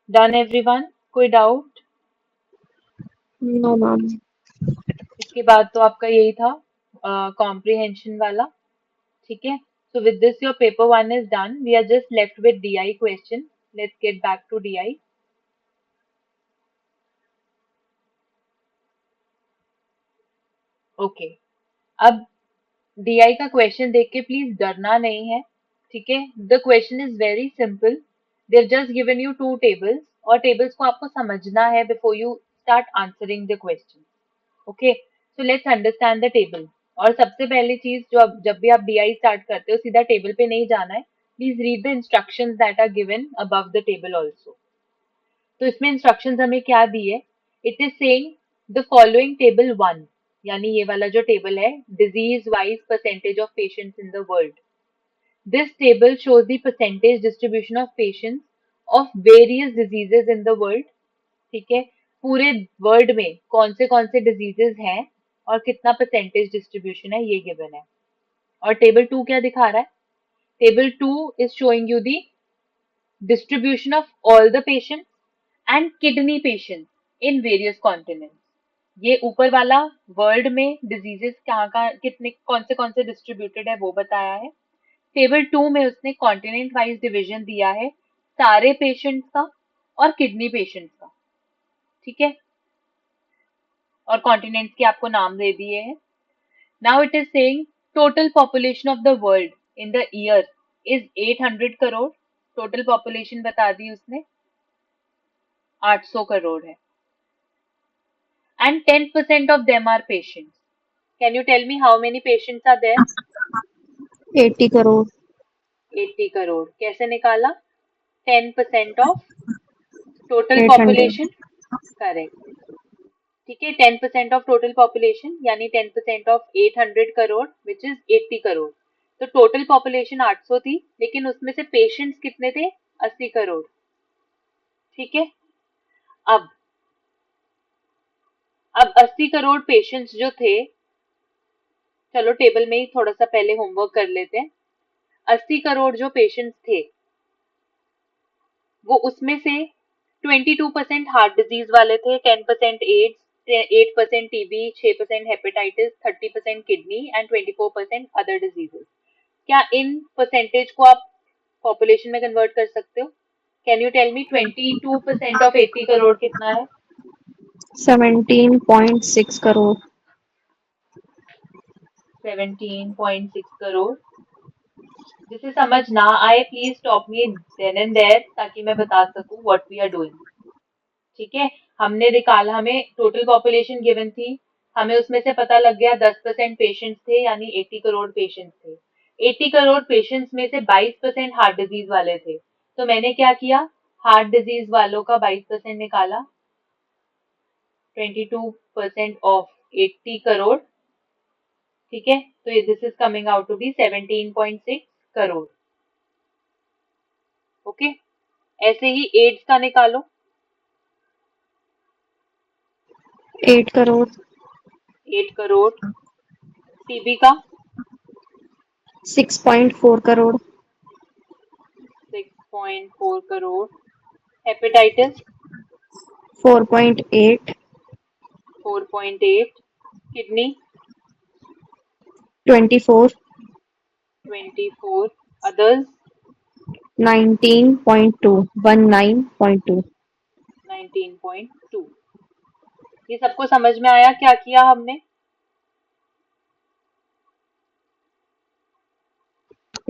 Speaker 1: डन एवरीवन, कोई डाउट?
Speaker 2: No ma'am.
Speaker 1: इसके बाद तो आपका यही था कॉम्प्रिहेंशन वाला, ठीक है। So with this your paper one is done, we are just left with DI question. Let's get back to DI. Okay, अब डीआई का क्वेश्चन देख के प्लीज डरना नहीं है, ठीक है। The question is very simple, they just given you two tables, और टेबल्स को आपको समझना है before you start answering the question. Okay, so let's understand the table. और सबसे पहली चीज, जो जब भी आप डीआई स्टार्ट करते हो, सीधा टेबल पे नहीं जाना है। Please read the instructions that are given above the table also. तो इसमें इंस्ट्रक्शंस हमें क्या दी है? It is saying the following table one, यानी ये वाला जो टेबल है, disease wise percentage of patients in the world. This table shows the percentage distribution of patients of various diseases in the world, ठीक है। पूरे वर्ल्ड में कौन से डिजीजेस हैं और कितना परसेंटेज डिस्ट्रीब्यूशन है, ये गिवन है। और टेबल टू क्या दिखा रहा है? Table two is showing you the distribution of all the patients and kidney patients in various continents. ये ऊपर वाला वर्ल्ड में डिजीजेस कहाँ कहाँ कितने कौन से डिस्ट्रीब्यूटेड है वो बताया है. टेबल 2 में उसने कॉन्टिनेंट वाइज डिवीजन दिया है सारे पेशेंट्स का और किडनी पेशेंट्स का. ठीक है, और कॉन्टिनेंट्स के आपको नाम दे दिए हैं. Now it is saying total population of the world in the year is 800 crore. Total population बता दी उसने 800 करोड़ है. And 10% of them are patients. Can you tell me how many patients are there?
Speaker 2: 80 crore.
Speaker 1: 80 crore. कैसे निकाला? 10% of total
Speaker 2: 800.
Speaker 1: population. Correct. ठीक है, 10% of total population यानी 10% of 800 crore which is 80 crore. तो total population 800 थी, लेकिन उसमें से patients कितने थे? 80 करोड़. ठीक है, अब 80 करोड़ पेशेंट्स जो थे, चलो टेबल में ही थोड़ा सा पहले होमवर्क कर लेते हैं. 80 करोड़ जो पेशेंट्स थे वो उसमें से 22% हार्ट डिजीज वाले थे, 10% AIDS, 8% TB, 6% hepatitis, 30% kidney and 24% other diseases. क्या इन परसेंटेज को आप पॉपुलेशन में कन्वर्ट कर सकते हो? Can you tell me 22% of 80 crore कितना है?
Speaker 2: 17.6 करोड़.
Speaker 1: 17.6 करोड़. जिसे समझ ना आए please stop me then and there, ताकि मैं बता सकूं व्हाट वी आर डूइंग. ठीक है, हमने निकाला, हमें टोटल पॉपुलेशन गिवन थी, हमें उसमें से पता लग गया 10% पेशेंट्स थे यानी 80 करोड़ पेशेंट्स थे. 80 करोड़ पेशेंट्स में से 22% हार्ट डिजीज वाले थे. तो मैंने क्या किया, हार्ट डिजीज वालों का 22% निकाला. 22% ऑफ 80 करोड़. ठीक है, तो this is coming out to be 17.6 crore. Okay, ऐसे ही एड्स का निकालो.
Speaker 2: 8 करोड़.
Speaker 1: 8 करोड़. टीबी का
Speaker 2: 6.4 crore.
Speaker 1: 6.4 crore. Hepatitis
Speaker 2: 4.8.
Speaker 1: 4.8. Kidney
Speaker 2: 24.
Speaker 1: 24. Others
Speaker 2: 19.2. 19.2.
Speaker 1: 19.2. ये सबको समझ में आया क्या किया हमने?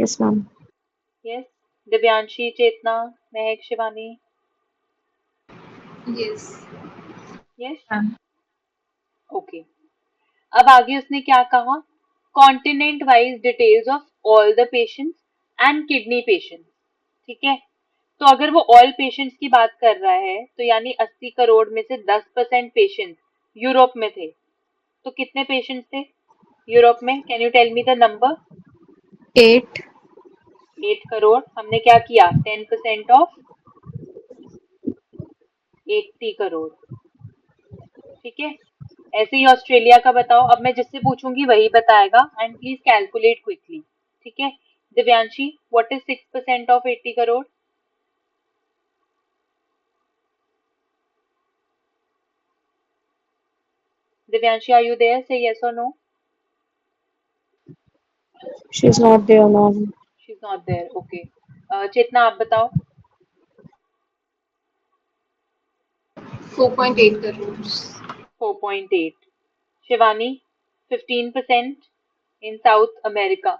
Speaker 2: Yes ma'am.
Speaker 1: यस. दिव्यांशी, चेतना, महक, शिवानी.
Speaker 3: यस.
Speaker 1: यस. ओके, अब आगे उसने क्या कहा, continent wise details of all the patients and kidney patients. ठीक है, तो अगर वो ऑल पेशेंट्स की बात कर रहा है तो यानी 80 करोड़ में से 10% पेशेंट्स यूरोप में थे. तो कितने पेशेंट्स थे यूरोप में? Can you tell me the number?
Speaker 2: 8.
Speaker 1: 8 crore. हमने क्या किया, 10% ऑफ 80 करोड़. ठीक है, ऐसे ही ऑस्ट्रेलिया का बताओ. अब मैं जिससे पूछूंगी वही बताएगा, एंड प्लीज कैलकुलेट क्विकली. ठीक है, Divyanshi, what is 6% of 80 crore? Divyanshi, are you there? Say yes or no.
Speaker 2: She's not there, ma'am.
Speaker 1: She's not there. Okay. चेतना, आप बताओ.
Speaker 3: 4.8 crore.
Speaker 1: 4.8. Shivani, 15% in South America.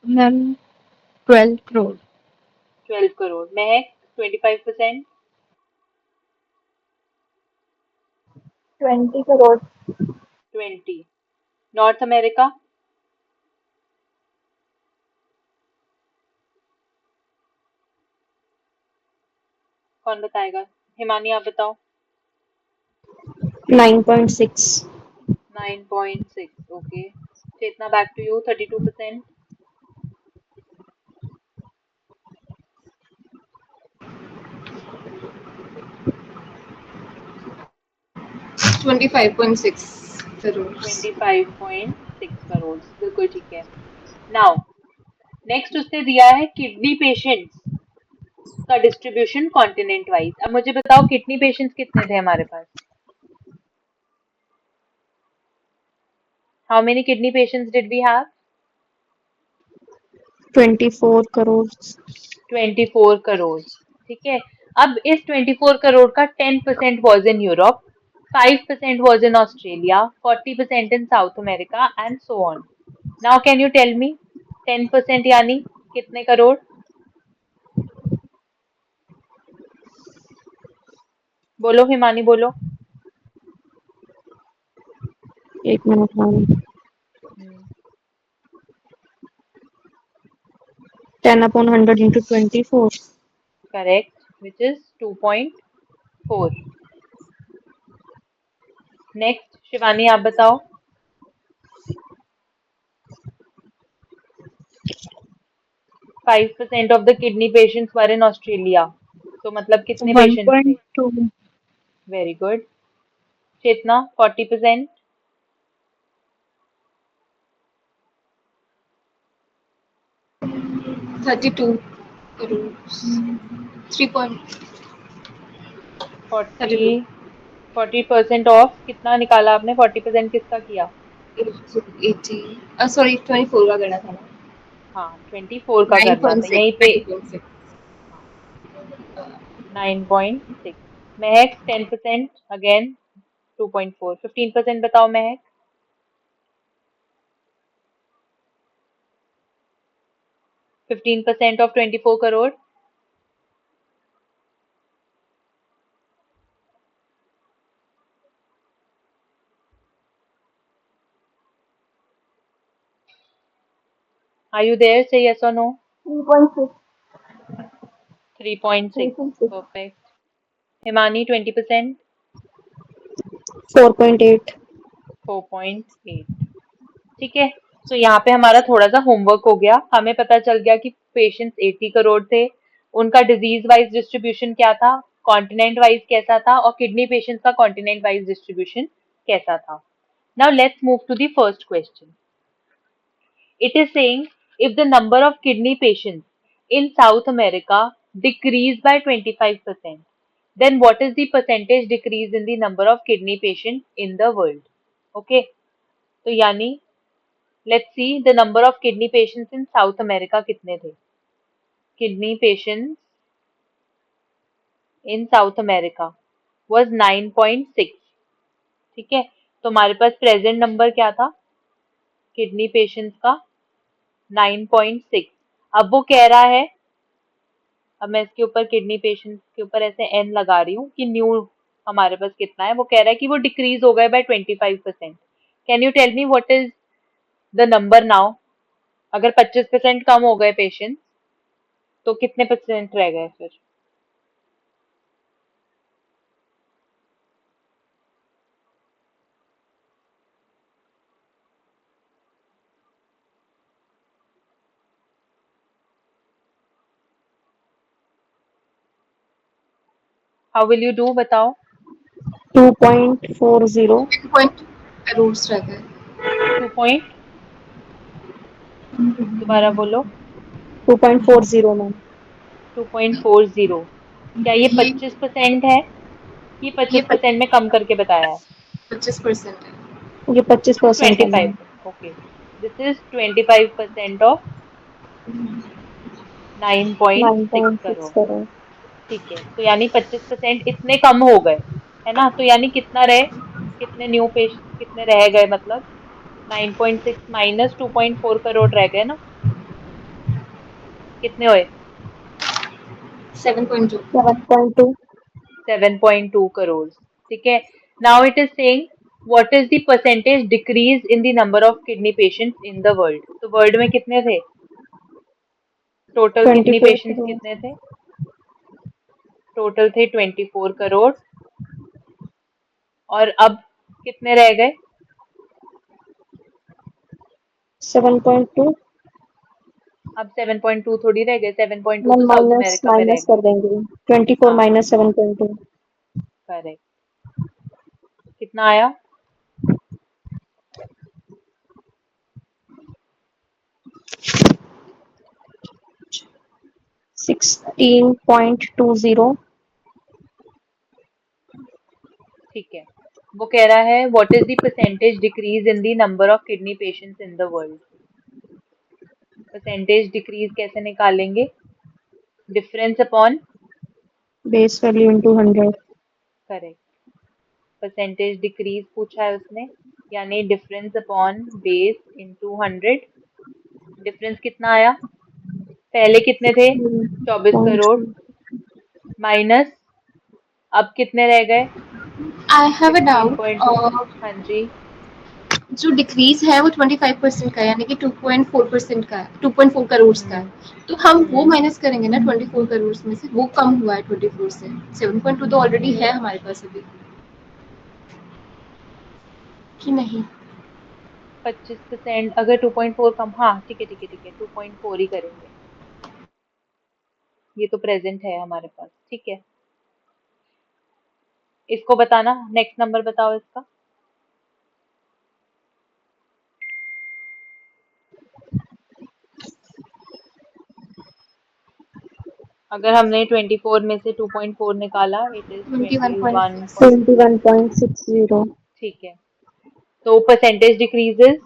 Speaker 4: Ma'am 12 crore.
Speaker 1: 12 crore. Mahak, 25%.
Speaker 2: 20 crore.
Speaker 1: 20. North America. कौन बताएगा? हिमानी, आप बताओ.
Speaker 2: 9.6.
Speaker 1: 9.6. Okay. Chetna, back to you. 32%.
Speaker 3: 25.6 crore.
Speaker 1: 25.6 crore. बिल्कुल ठीक है. Now next उसने दिया है किडनी पेशेंट्स का डिस्ट्रीब्यूशन कॉन्टिनेंट वाइज। अब मुझे बताओ किडनी पेशेंट्स कितने थे हमारे पास? How many kidney patients did we have?
Speaker 2: 24 crore.
Speaker 1: 24 crore. ठीक है, अब इस 24 करोड़ का 10% was in Europe, 5% was in Australia, 40% in South America and so on. Now can you tell me 10% यानी कितने करोड़? बोलो हिमानी बोलो।
Speaker 2: 1 minute ma'am. 10/100 into 24।
Speaker 1: Correct, which is 2.4। Next Shivani आप बताओ। 5% of the kidney patients were in Australia, तो मतलब कितने patients थे?
Speaker 2: 1.2।
Speaker 1: Very good. Chetna 40%?
Speaker 3: 32 crores
Speaker 1: 40
Speaker 3: 3.32
Speaker 1: 40% of कितना निकाला आपने? 40% किसका किया?
Speaker 3: 80 सॉरी 24 का करना था ना।
Speaker 1: हाँ 24 का करना था
Speaker 3: 9.6
Speaker 1: यहीं पे।
Speaker 3: 9.6
Speaker 1: 9.6। महक 10%, अगेन 2.4। 15% बताओ महक। 15% of 24 crore? Are you there? Say yes or no.
Speaker 2: 3.6।
Speaker 1: 3.6। Perfect. Himani 20%?
Speaker 2: 4.8।
Speaker 1: 4.8। ठीक है, तो यहाँ पे हमारा थोड़ा सा होमवर्क हो गया। हमें पता चल गया कि पेशेंट्स 80 करोड़ थे, उनका डिजीज वाइज डिस्ट्रीब्यूशन क्या था, कॉन्टिनेंट वाइज कैसा था, और किडनी पेशेंट्स का कॉन्टिनेंट वाइज डिस्ट्रीब्यूशन कैसा था। Now let's move to the first question. It is saying if the number of kidney patients in South America decreased by 25%, then what is the percentage decrease in the number of kidney patients in the world? Okay, तो यानी let's see the number of kidney patients in South America कितने थे? Kidney patients in South America was 9.6। ठीक है, तो हमारे पास present number क्या था किडनी पेशेंट्स का? 9.6। अब वो कह रहा है, अब मैं इसके ऊपर किडनी पेशेंट्स के ऊपर ऐसे एन लगा रही हूँ कि न्यू हमारे पास कितना है। वो कह रहा है कि वो डिक्रीज हो गए by 25%। Can you tell me what is the number now? अगर 25% कम हो गए पेशेंट तो कितने परसेंट रह गए फिर? हाउ विल यू डू बताओ?
Speaker 2: 2.40।
Speaker 3: 10 crores रह गए।
Speaker 1: 2 पॉइंट, दोबारा बोलो।
Speaker 2: 2.40 मैम।
Speaker 1: 2.40। क्या ये
Speaker 3: ये
Speaker 1: 25% है कि
Speaker 3: ये
Speaker 1: 25% में कम करके बताया है?
Speaker 3: 25% है।
Speaker 2: ये 25% है ma'am.
Speaker 1: 25। Okay, this is 25% of 9.6
Speaker 2: 9.6
Speaker 1: crore.
Speaker 2: Crore.
Speaker 1: ठीक है, तो यानी 25% इतने कम हो गए, है ना? तो यानी कितना रहे, कितने न्यू पेश कितने रह गए, मतलब 9.6 माइनस 2.4 करोड़ रह गए ना? कितने हुए?
Speaker 3: 7.2
Speaker 2: 7.2।
Speaker 1: 7.2 करोड़। ठीक है, now it is saying what is the percentage decrease in the number of kidney patients in the world. तो वर्ल्ड में कितने थे टोटल किडनी
Speaker 2: 24
Speaker 1: पेशेंट्स?
Speaker 2: करोड़।
Speaker 1: कितने थे टोटल? थे 24 करोड़। और अब कितने रह गए?
Speaker 2: 7.2।
Speaker 1: अब 7.2 थोड़ी रह गए, 7.2
Speaker 2: मैम
Speaker 1: तो साउथ
Speaker 2: माइनस
Speaker 1: अमेरिका में रह
Speaker 2: माइनस
Speaker 1: गए।
Speaker 2: कर देंगे। 24
Speaker 1: हाँ
Speaker 2: माइनस 7.2।
Speaker 1: करेक्ट। कितना आया?
Speaker 2: 16.20.
Speaker 1: ठीक है, वो कह रहा है what is the percentage decrease in the number of kidney patients in the world. Percentage decrease कैसे निकालेंगे? Difference upon
Speaker 2: Base value into 100.
Speaker 1: Correct, percentage decrease पूछा है उसने, यानी difference upon base into 100। Difference कितना आया? पहले कितने थे? 24 करोड़
Speaker 2: 16.2.
Speaker 1: माइनस अब कितने रह गए?
Speaker 3: I have a
Speaker 1: 16.2।
Speaker 3: डाउट।
Speaker 1: हाँ जी।
Speaker 3: जो डिक्रीज है वो 25% का है, यानी कि 2.4% का है, 2.4 करोड़ का
Speaker 1: हम्म
Speaker 3: है। तो हम वो
Speaker 1: हम्म
Speaker 3: माइनस करेंगे ना 24 करोड़ में से, वो कम हुआ है 24 से। 7.2 तो ऑलरेडी है हमारे पास अभी, कि नहीं?
Speaker 1: 25% अगर 2.4 कम, हाँ ठीक है ठीक है ठीक है, 2.4 ही करेंगे, ये तो प्रेजेंट है हमारे पास, ठीक है। इसको बताना, नेक्स्ट नंबर बताओ इसका। अगर हमने 24 में से 2.4 निकाला, इट इज 21 पॉइंट,
Speaker 3: 21.6।
Speaker 2: 21.60.
Speaker 1: ठीक है। तो percentage decreases,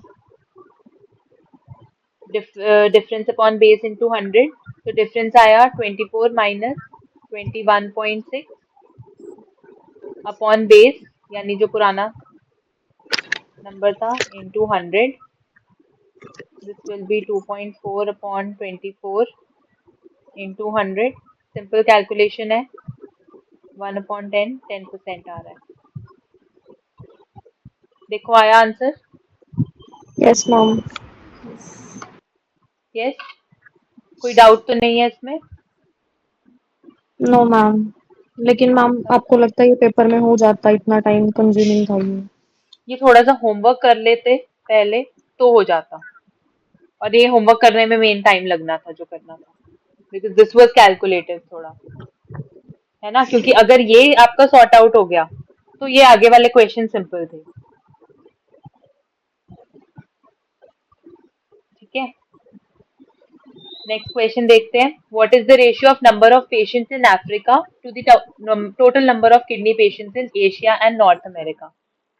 Speaker 1: difference upon base into 100। तो डिफरेंस आया 24 माइनस 21.6 अपॉन बेस, यानी जो पुराना नंबर था, into 100। This will be 2.4 upon 24 into 100। Simple calculation है, 1 अपॉन 10, 10% आ रहा है। देखो आया आंसर?
Speaker 2: Yes, ma'am.
Speaker 1: यस, कोई डाउट तो नहीं है इसमें?
Speaker 2: No, ma'am. लेकिन मैम
Speaker 1: सब
Speaker 2: आपको लगता है ये पेपर में हो जाता, इतना टाइम कंज्यूमिंग था ये?
Speaker 1: ये थोड़ा सा होमवर्क कर लेते पहले तो हो जाता, और ये होमवर्क करने में मेन टाइम लगना था जो करना था, बिकॉज दिस वाज कैलकुलेटिव थोड़ा, है ना, क्योंकि अगर ये आपका सॉर्ट आउट हो गया तो ये आगे वाले क्वेश्चन सिंपल थे, ठीक है। नेक्स्ट क्वेश्चन देखते हैं, what is the ratio of number of patients in Africa to the total number of kidney patients in Asia and North America.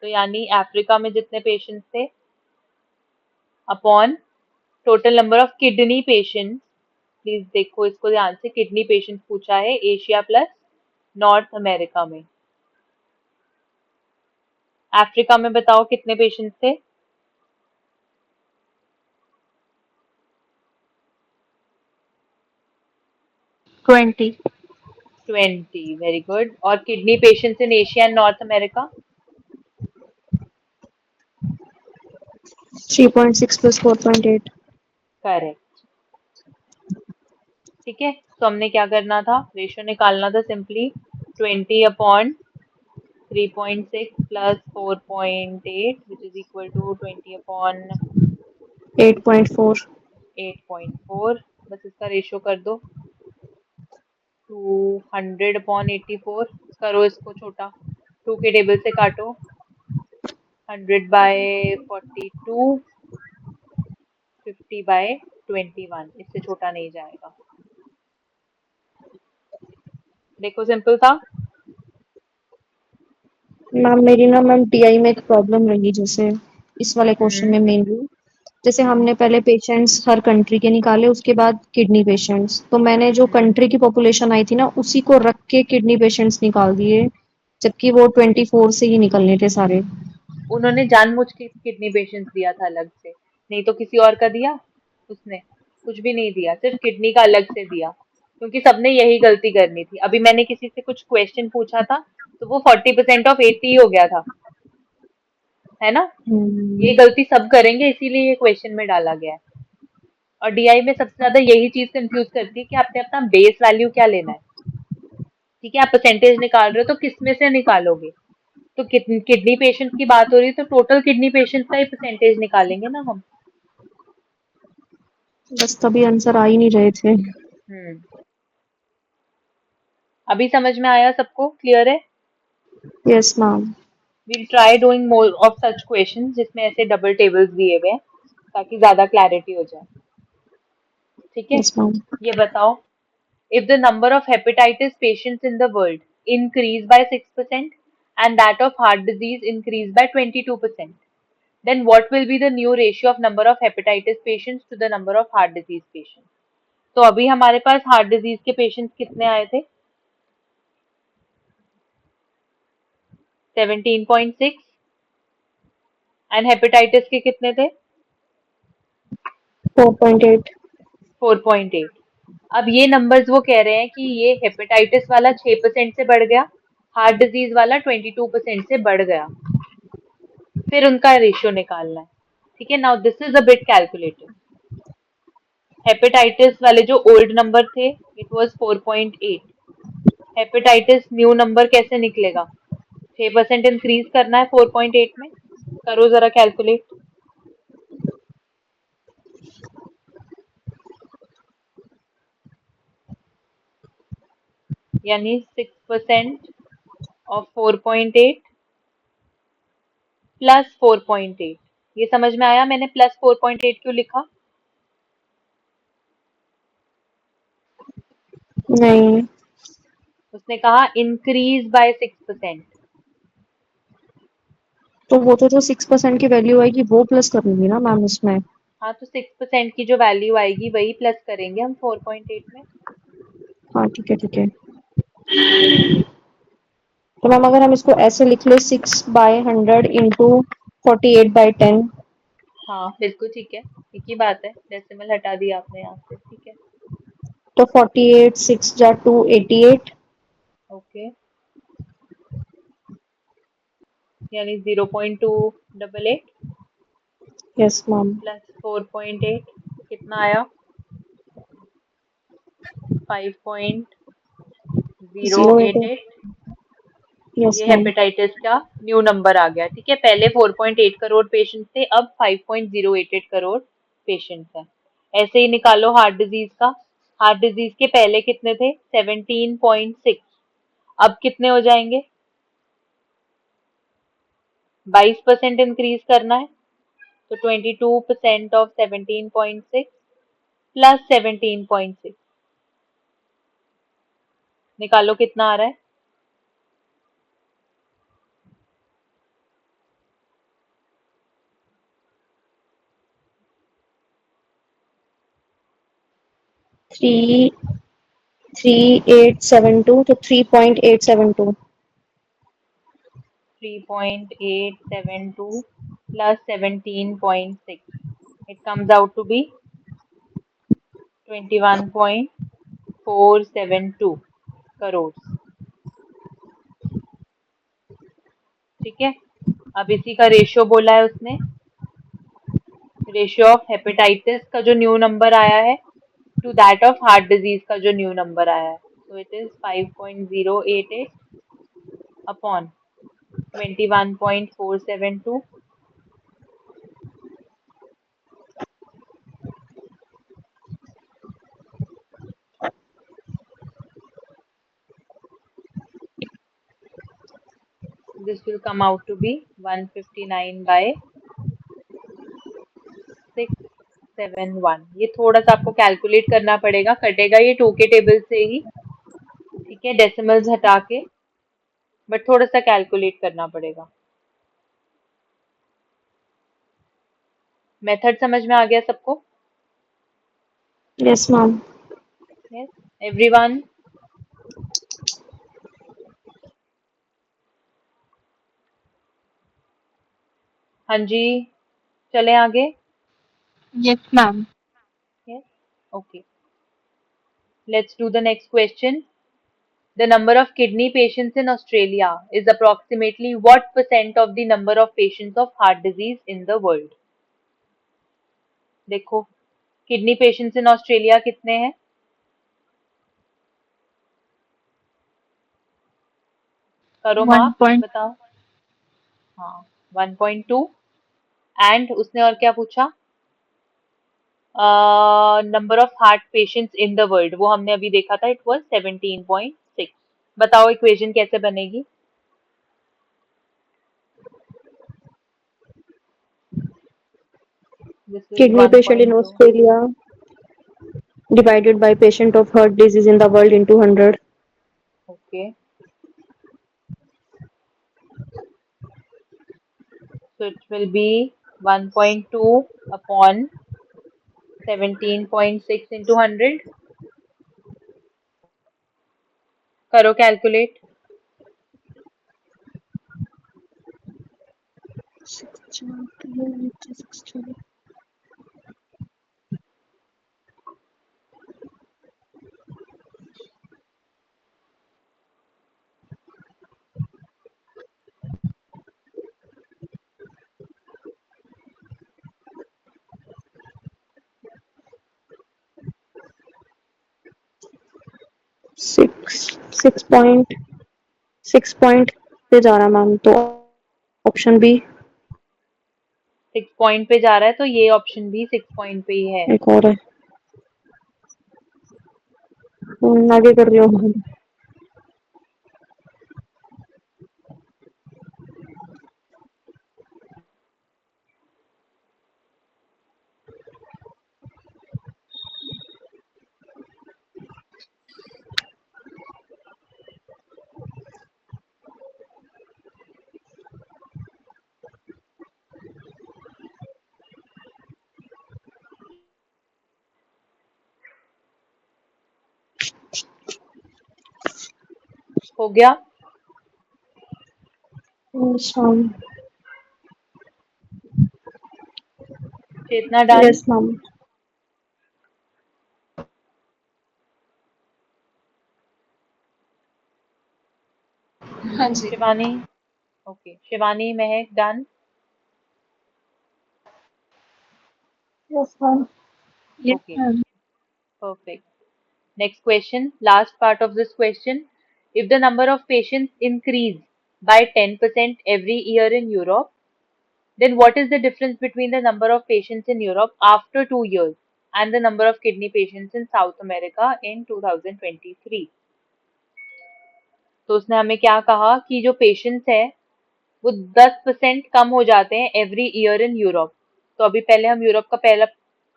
Speaker 1: तो यानी अफ्रीका में जितने पेशेंट्स थे upon total number of kidney patients, please देखो इसको ध्यान से, kidney patients पूछा है एशिया प्लस नॉर्थ अमेरिका में। अफ्रीका में बताओ कितने पेशेंट्स थे?
Speaker 4: 20।
Speaker 1: 20, वेरी गुड। और kidney patients in Asia and North America?
Speaker 2: 3.6 plus 4.8.
Speaker 1: Correct, ठीक है। तो हमने क्या करना था, रेशियो निकालना था simply, 20 upon 3.6 plus 4.8 which is equal to 20 upon
Speaker 2: 8.4.
Speaker 1: 8.4। बस इसका रेशियो कर दो, 200 अपॉन 84। करो इसको छोटा, 2 के टेबल से काटो, 100/42, 50/21, इससे छोटा नहीं जाएगा। देखो सिंपल था।
Speaker 2: मैम मेरी ना मैम टीआई में एक प्रॉब्लम रही, जैसे इस वाले क्वेश्चन
Speaker 1: हम्म
Speaker 2: में मेनली, जैसे
Speaker 1: हम्म
Speaker 2: हमने पहले पेशेंट्स हर कंट्री के निकाले, उसके बाद किडनी पेशेंट्स, तो मैंने जो
Speaker 1: हम्म
Speaker 2: कंट्री की पॉपुलेशन आई थी ना उसी को रख के किडनी पेशेंट्स निकाल दिए, जबकि वो 24 से ही निकलने थे सारे।
Speaker 1: उन्होंने जानबूझ के किडनी पेशेंट्स दिया था अलग से, नहीं तो किसी और का दिया उसने? कुछ भी नहीं दिया, सिर्फ किडनी का अलग से दिया, क्योंकि सबने यही गलती करनी थी। अभी मैंने किसी से कुछ क्वेश्चन पूछा था तो वो 40% ऑफ 80 ही हो गया था, है ना। ये
Speaker 2: हम्म,
Speaker 1: गलती सब करेंगे, इसीलिए ये क्वेश्चन में डाला गया है। और डीआई में सबसे ज्यादा यही चीज कंफ्यूज करती है कि आपने अपना बेस वैल्यू क्या लेना है, ठीक है। आप परसेंटेज निकाल रहे हो तो किस में से निकालोगे? तो किडनी पेशेंट की बात हो रही है तो टोटल किडनी पेशेंट का ही परसेंटेज निकालेंगे ना हम।
Speaker 2: बस तभी आंसर आ ही नहीं रहे थे।
Speaker 1: हम्म, अभी समझ में आया सबको, क्लियर है?
Speaker 2: Yes ma'am.
Speaker 1: We'll try doing more of such questions जिसमें ऐसे डबल टेबल्स दिए हुए हैं, ताकि ज्यादा क्लैरिटी हो जाए, ठीक है।
Speaker 2: Yes ma'am.
Speaker 1: ये बताओ, if the number of hepatitis patients in the world increase by 6% and that of heart disease increase by 22%, then what will be the new ratio of number of hepatitis patients to the number of heart disease patients? तो अभी हमारे पास heart disease के patients कितने आए थे? 17.6 and hepatitis के कितने थे?
Speaker 2: 4.8।
Speaker 1: 4.8। अब ये नंबर्स वो कह रहे हैं कि ये हेपेटाइटिस वाला 6% से बढ़ गया, हार्ट डिजीज वाला 22% से बढ़ गया, फिर उनका रेशियो निकालना है। ठीक है, now this is a bit calculated. Hepatitis वाले जो ओल्ड नंबर थे it was 4.8, hepatitis new number कैसे निकलेगा? 6% इंक्रीज करना है 4.8 में, करो जरा कैलकुलेट। यानी 6% ऑफ 4.8 प्लस 4.8। ये समझ में आया मैंने प्लस 4.8 क्यों लिखा?
Speaker 2: नहीं,
Speaker 1: उसने कहा इंक्रीज बाय 6%।
Speaker 2: तो वो तो जो 6% की वैल्यू आएगी वो प्लस कर लूंगी ना मैम उसमें।
Speaker 1: हाँ, तो 6% की जो वैल्यू आएगी वही प्लस करेंगे हम 4.8 में।
Speaker 2: हाँ ठीक है ठीक है। तो मैम अगर हम इसको ऐसे लिख ले 6/100 इंटू 48/10।
Speaker 1: हाँ बिल्कुल ठीक है, एक ही बात है, डेसिमल हटा दिया आपने यहाँ से। ठीक है,
Speaker 2: तो 48 6 जा 2 88।
Speaker 1: ओके, यानी 0.288
Speaker 2: यस मैम।
Speaker 1: प्लस 4.8 कितना आया? 5.088।
Speaker 2: 088। यस
Speaker 1: ये
Speaker 2: मैम।
Speaker 1: हेपेटाइटिस का न्यू नंबर आ गया। ठीक है, पहले 4.8 करोड़ पेशेंट थे, अब 5.088 करोड़ पेशेंट्स हैं। ऐसे ही निकालो हार्ट डिजीज का। हार्ट डिजीज के पहले कितने थे? 17.6, अब कितने हो जाएंगे? 22% इंक्रीज करना है, तो 22% ऑफ 17.6 प्लस 17.6, निकालो कितना आ रहा है?
Speaker 2: 3872 तो 3.872।
Speaker 1: 3.872 plus 17.6, it comes out to be 21.472 crore. ठीक है, अब इसी का रेशियो बोला है उसने, रेशियो ऑफ हेपेटाइटिस का जो न्यू नंबर आया है to that of heart disease का जो न्यू नंबर आया है, so it is 5.088 upon 21.472। This will come out to be 159/671। ये थोड़ा सा आपको कैलकुलेट करना पड़ेगा, कटेगा ये 2 के टेबल से ही। ठीक है, डेसिमल्स हटा के, बट थोड़ा सा कैलकुलेट करना पड़ेगा। मेथड समझ में आ गया सबको?
Speaker 2: Yes ma'am.
Speaker 1: Yes everyone. हाँ जी, चलें आगे।
Speaker 4: Yes, ma'am.
Speaker 1: Yes, okay, let's do the next question. The number of kidney patients in Australia is approximately what percent of the number of patients of heart disease in the world? देखो, kidney patients in Australia कितने हैं? करो
Speaker 4: One
Speaker 1: mark,
Speaker 4: point.
Speaker 1: बताओ। हाँ, 1.2। And उसने और क्या पूछा? Number of heart patients in the world, वो हमने अभी देखा था, इट वाज 17.6। बताओ इक्वेशन कैसे बनेगी? This is
Speaker 2: kidney patient in
Speaker 1: 1.2।
Speaker 2: Australia divided by patient of heart disease in the world into 100.
Speaker 1: Okay. So it will be 1.2 upon 17.6 into 100. करो calculate.
Speaker 2: 6 पे जा रहा मैम, तो ऑप्शन बी.
Speaker 1: 6 पॉइंट पे जा रहा है तो ये ऑप्शन भी 6 पॉइंट पे ही है.
Speaker 2: एक और है. आगे कर रही हूँ.
Speaker 1: हो गया. चेतना डन.
Speaker 2: Yes ma'am.
Speaker 3: हाँ जी.
Speaker 1: Shivani. Okay. Shivani, Mahak done.
Speaker 2: Yes ma'am.
Speaker 1: Okay, perfect. Next question, last part of this question. If the number of patients increase by 10% every year in Europe, then what is the difference between the number of patients in Europe after 2 years and the number of kidney patients in South America in 2023? तो उसने हमें क्या कहा कि जो patients है वो 10% कम हो जाते हैं एवरी ईयर इन यूरोप. तो अभी पहले हम यूरोप का पहला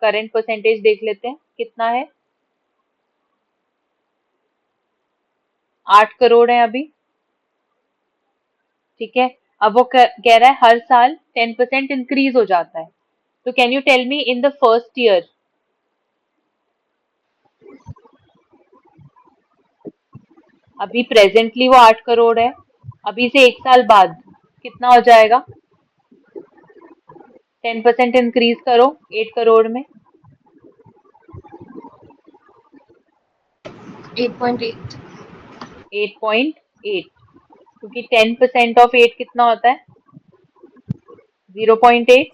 Speaker 1: करंट परसेंटेज देख लेते हैं कितना है. 8 करोड़ है अभी. ठीक है. अब वो कह रहा है हर साल 10% इंक्रीज हो जाता है. तो can you tell me in the first year, अभी प्रेजेंटली वो 8 करोड़ है, अभी से 1 साल बाद कितना हो जाएगा? 10% इंक्रीज करो 8 करोड़ में.
Speaker 3: 8.8.
Speaker 1: 8.8, क्योंकि 10% ऑफ 8 कितना होता है? 0.8.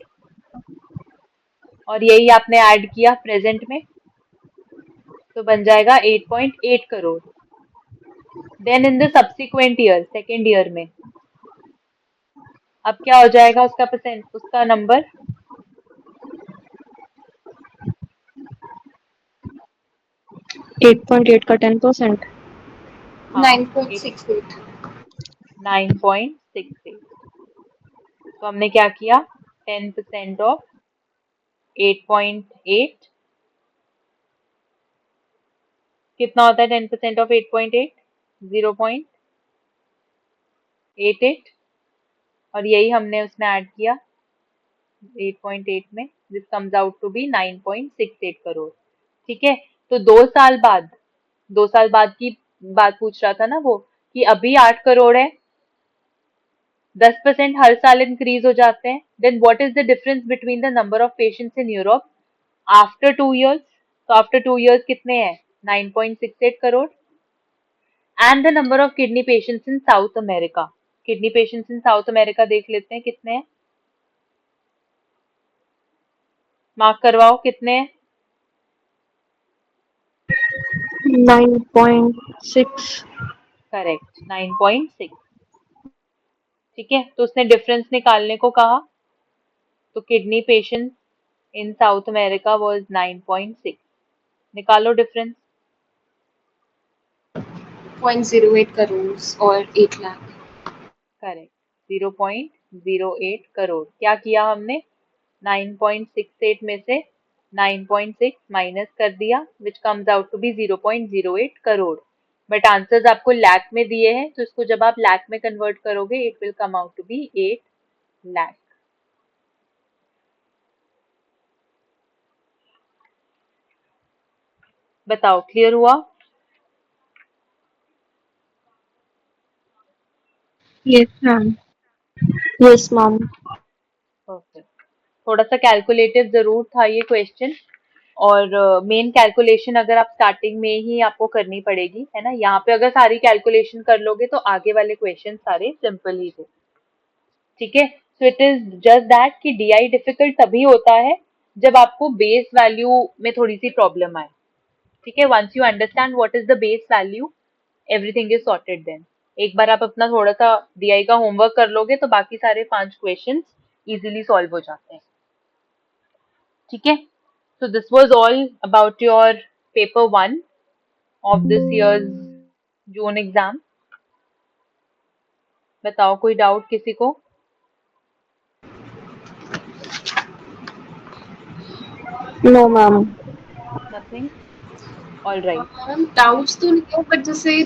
Speaker 1: और यही आपने ऐड किया प्रेजेंट में तो बन जाएगा 8.8 crore. Then in the subsequent year, second year में अब क्या हो जाएगा उसका परसेंट, उसका नंबर?
Speaker 2: 8.8 का 10%.
Speaker 1: हाँ,
Speaker 3: 9.68.
Speaker 1: 9.68. तो हमने क्या किया, 10% ऑफ 8.8 कितना होता है? 10% ऑफ 8.8 0.88. और यही हमने उसमें ऐड किया 8.8 में, this comes out to be 9.68 crore. ठीक है. तो 2 साल बाद, 2 साल बाद की बात पूछ रहा था ना वो, कि अभी 8 करोड़ है, 10% हर साल इंक्रीज हो जाते हैं. Then what is the difference between the number of patients in Europe after 2 years? तो आफ्टर 2 years कितने हैं? 9.68 crore. And the number of kidney patients in South America. Kidney patients in South America देख लेते हैं कितने हैं. मार्क करवाओ कितने हैं.
Speaker 2: 9.6.
Speaker 1: करेक्ट, 9.6. ठीक है. तो उसने डिफरेंस निकालने को कहा, तो kidney patient in South America was 9.6. निकालो डिफरेंस.
Speaker 3: 0.08 crores और 8 lakh.
Speaker 1: करेक्ट, 0.08 करोड़. क्या किया हमने? 9.68 में से 9.6 माइनस कर दिया which comes out to be 0.08 crore, but answers आपको लाख में दिए हैं, तो इसको जब आप लाख में कन्वर्ट करोगे it will come out to be 8 lakh. बताओ क्लियर हुआ?
Speaker 2: Yes ma'am. Yes ma'am.
Speaker 1: Perfect. थोड़ा सा कैलकुलेटिव जरूर था ये क्वेश्चन, और मेन कैलकुलेशन अगर आप स्टार्टिंग में ही आपको करनी पड़ेगी, है ना। यहाँ पे अगर सारी कैलकुलेशन कर लोगे तो आगे वाले क्वेश्चन सारे सिंपल ही थे, ठीक है। So it is just that कि डीआई डिफिकल्ट तभी होता है जब आपको बेस वैल्यू में थोड़ी सी प्रॉब्लम आए, ठीक है। Once you understand what is the base value, everything is sorted then. एक बार आप अपना थोड़ा सा डीआई का होमवर्क कर लोगे तो बाकी सारे 5 क्वेश्चन इजीली सॉल्व हो जाते हैं, ठीक है। So this was all about your paper 1 of this year's June exam. बताओ कोई डाउट किसी को?
Speaker 2: No ma'am.
Speaker 1: Nothing? All right.
Speaker 3: Doubts तो नहीं है, बट जैसे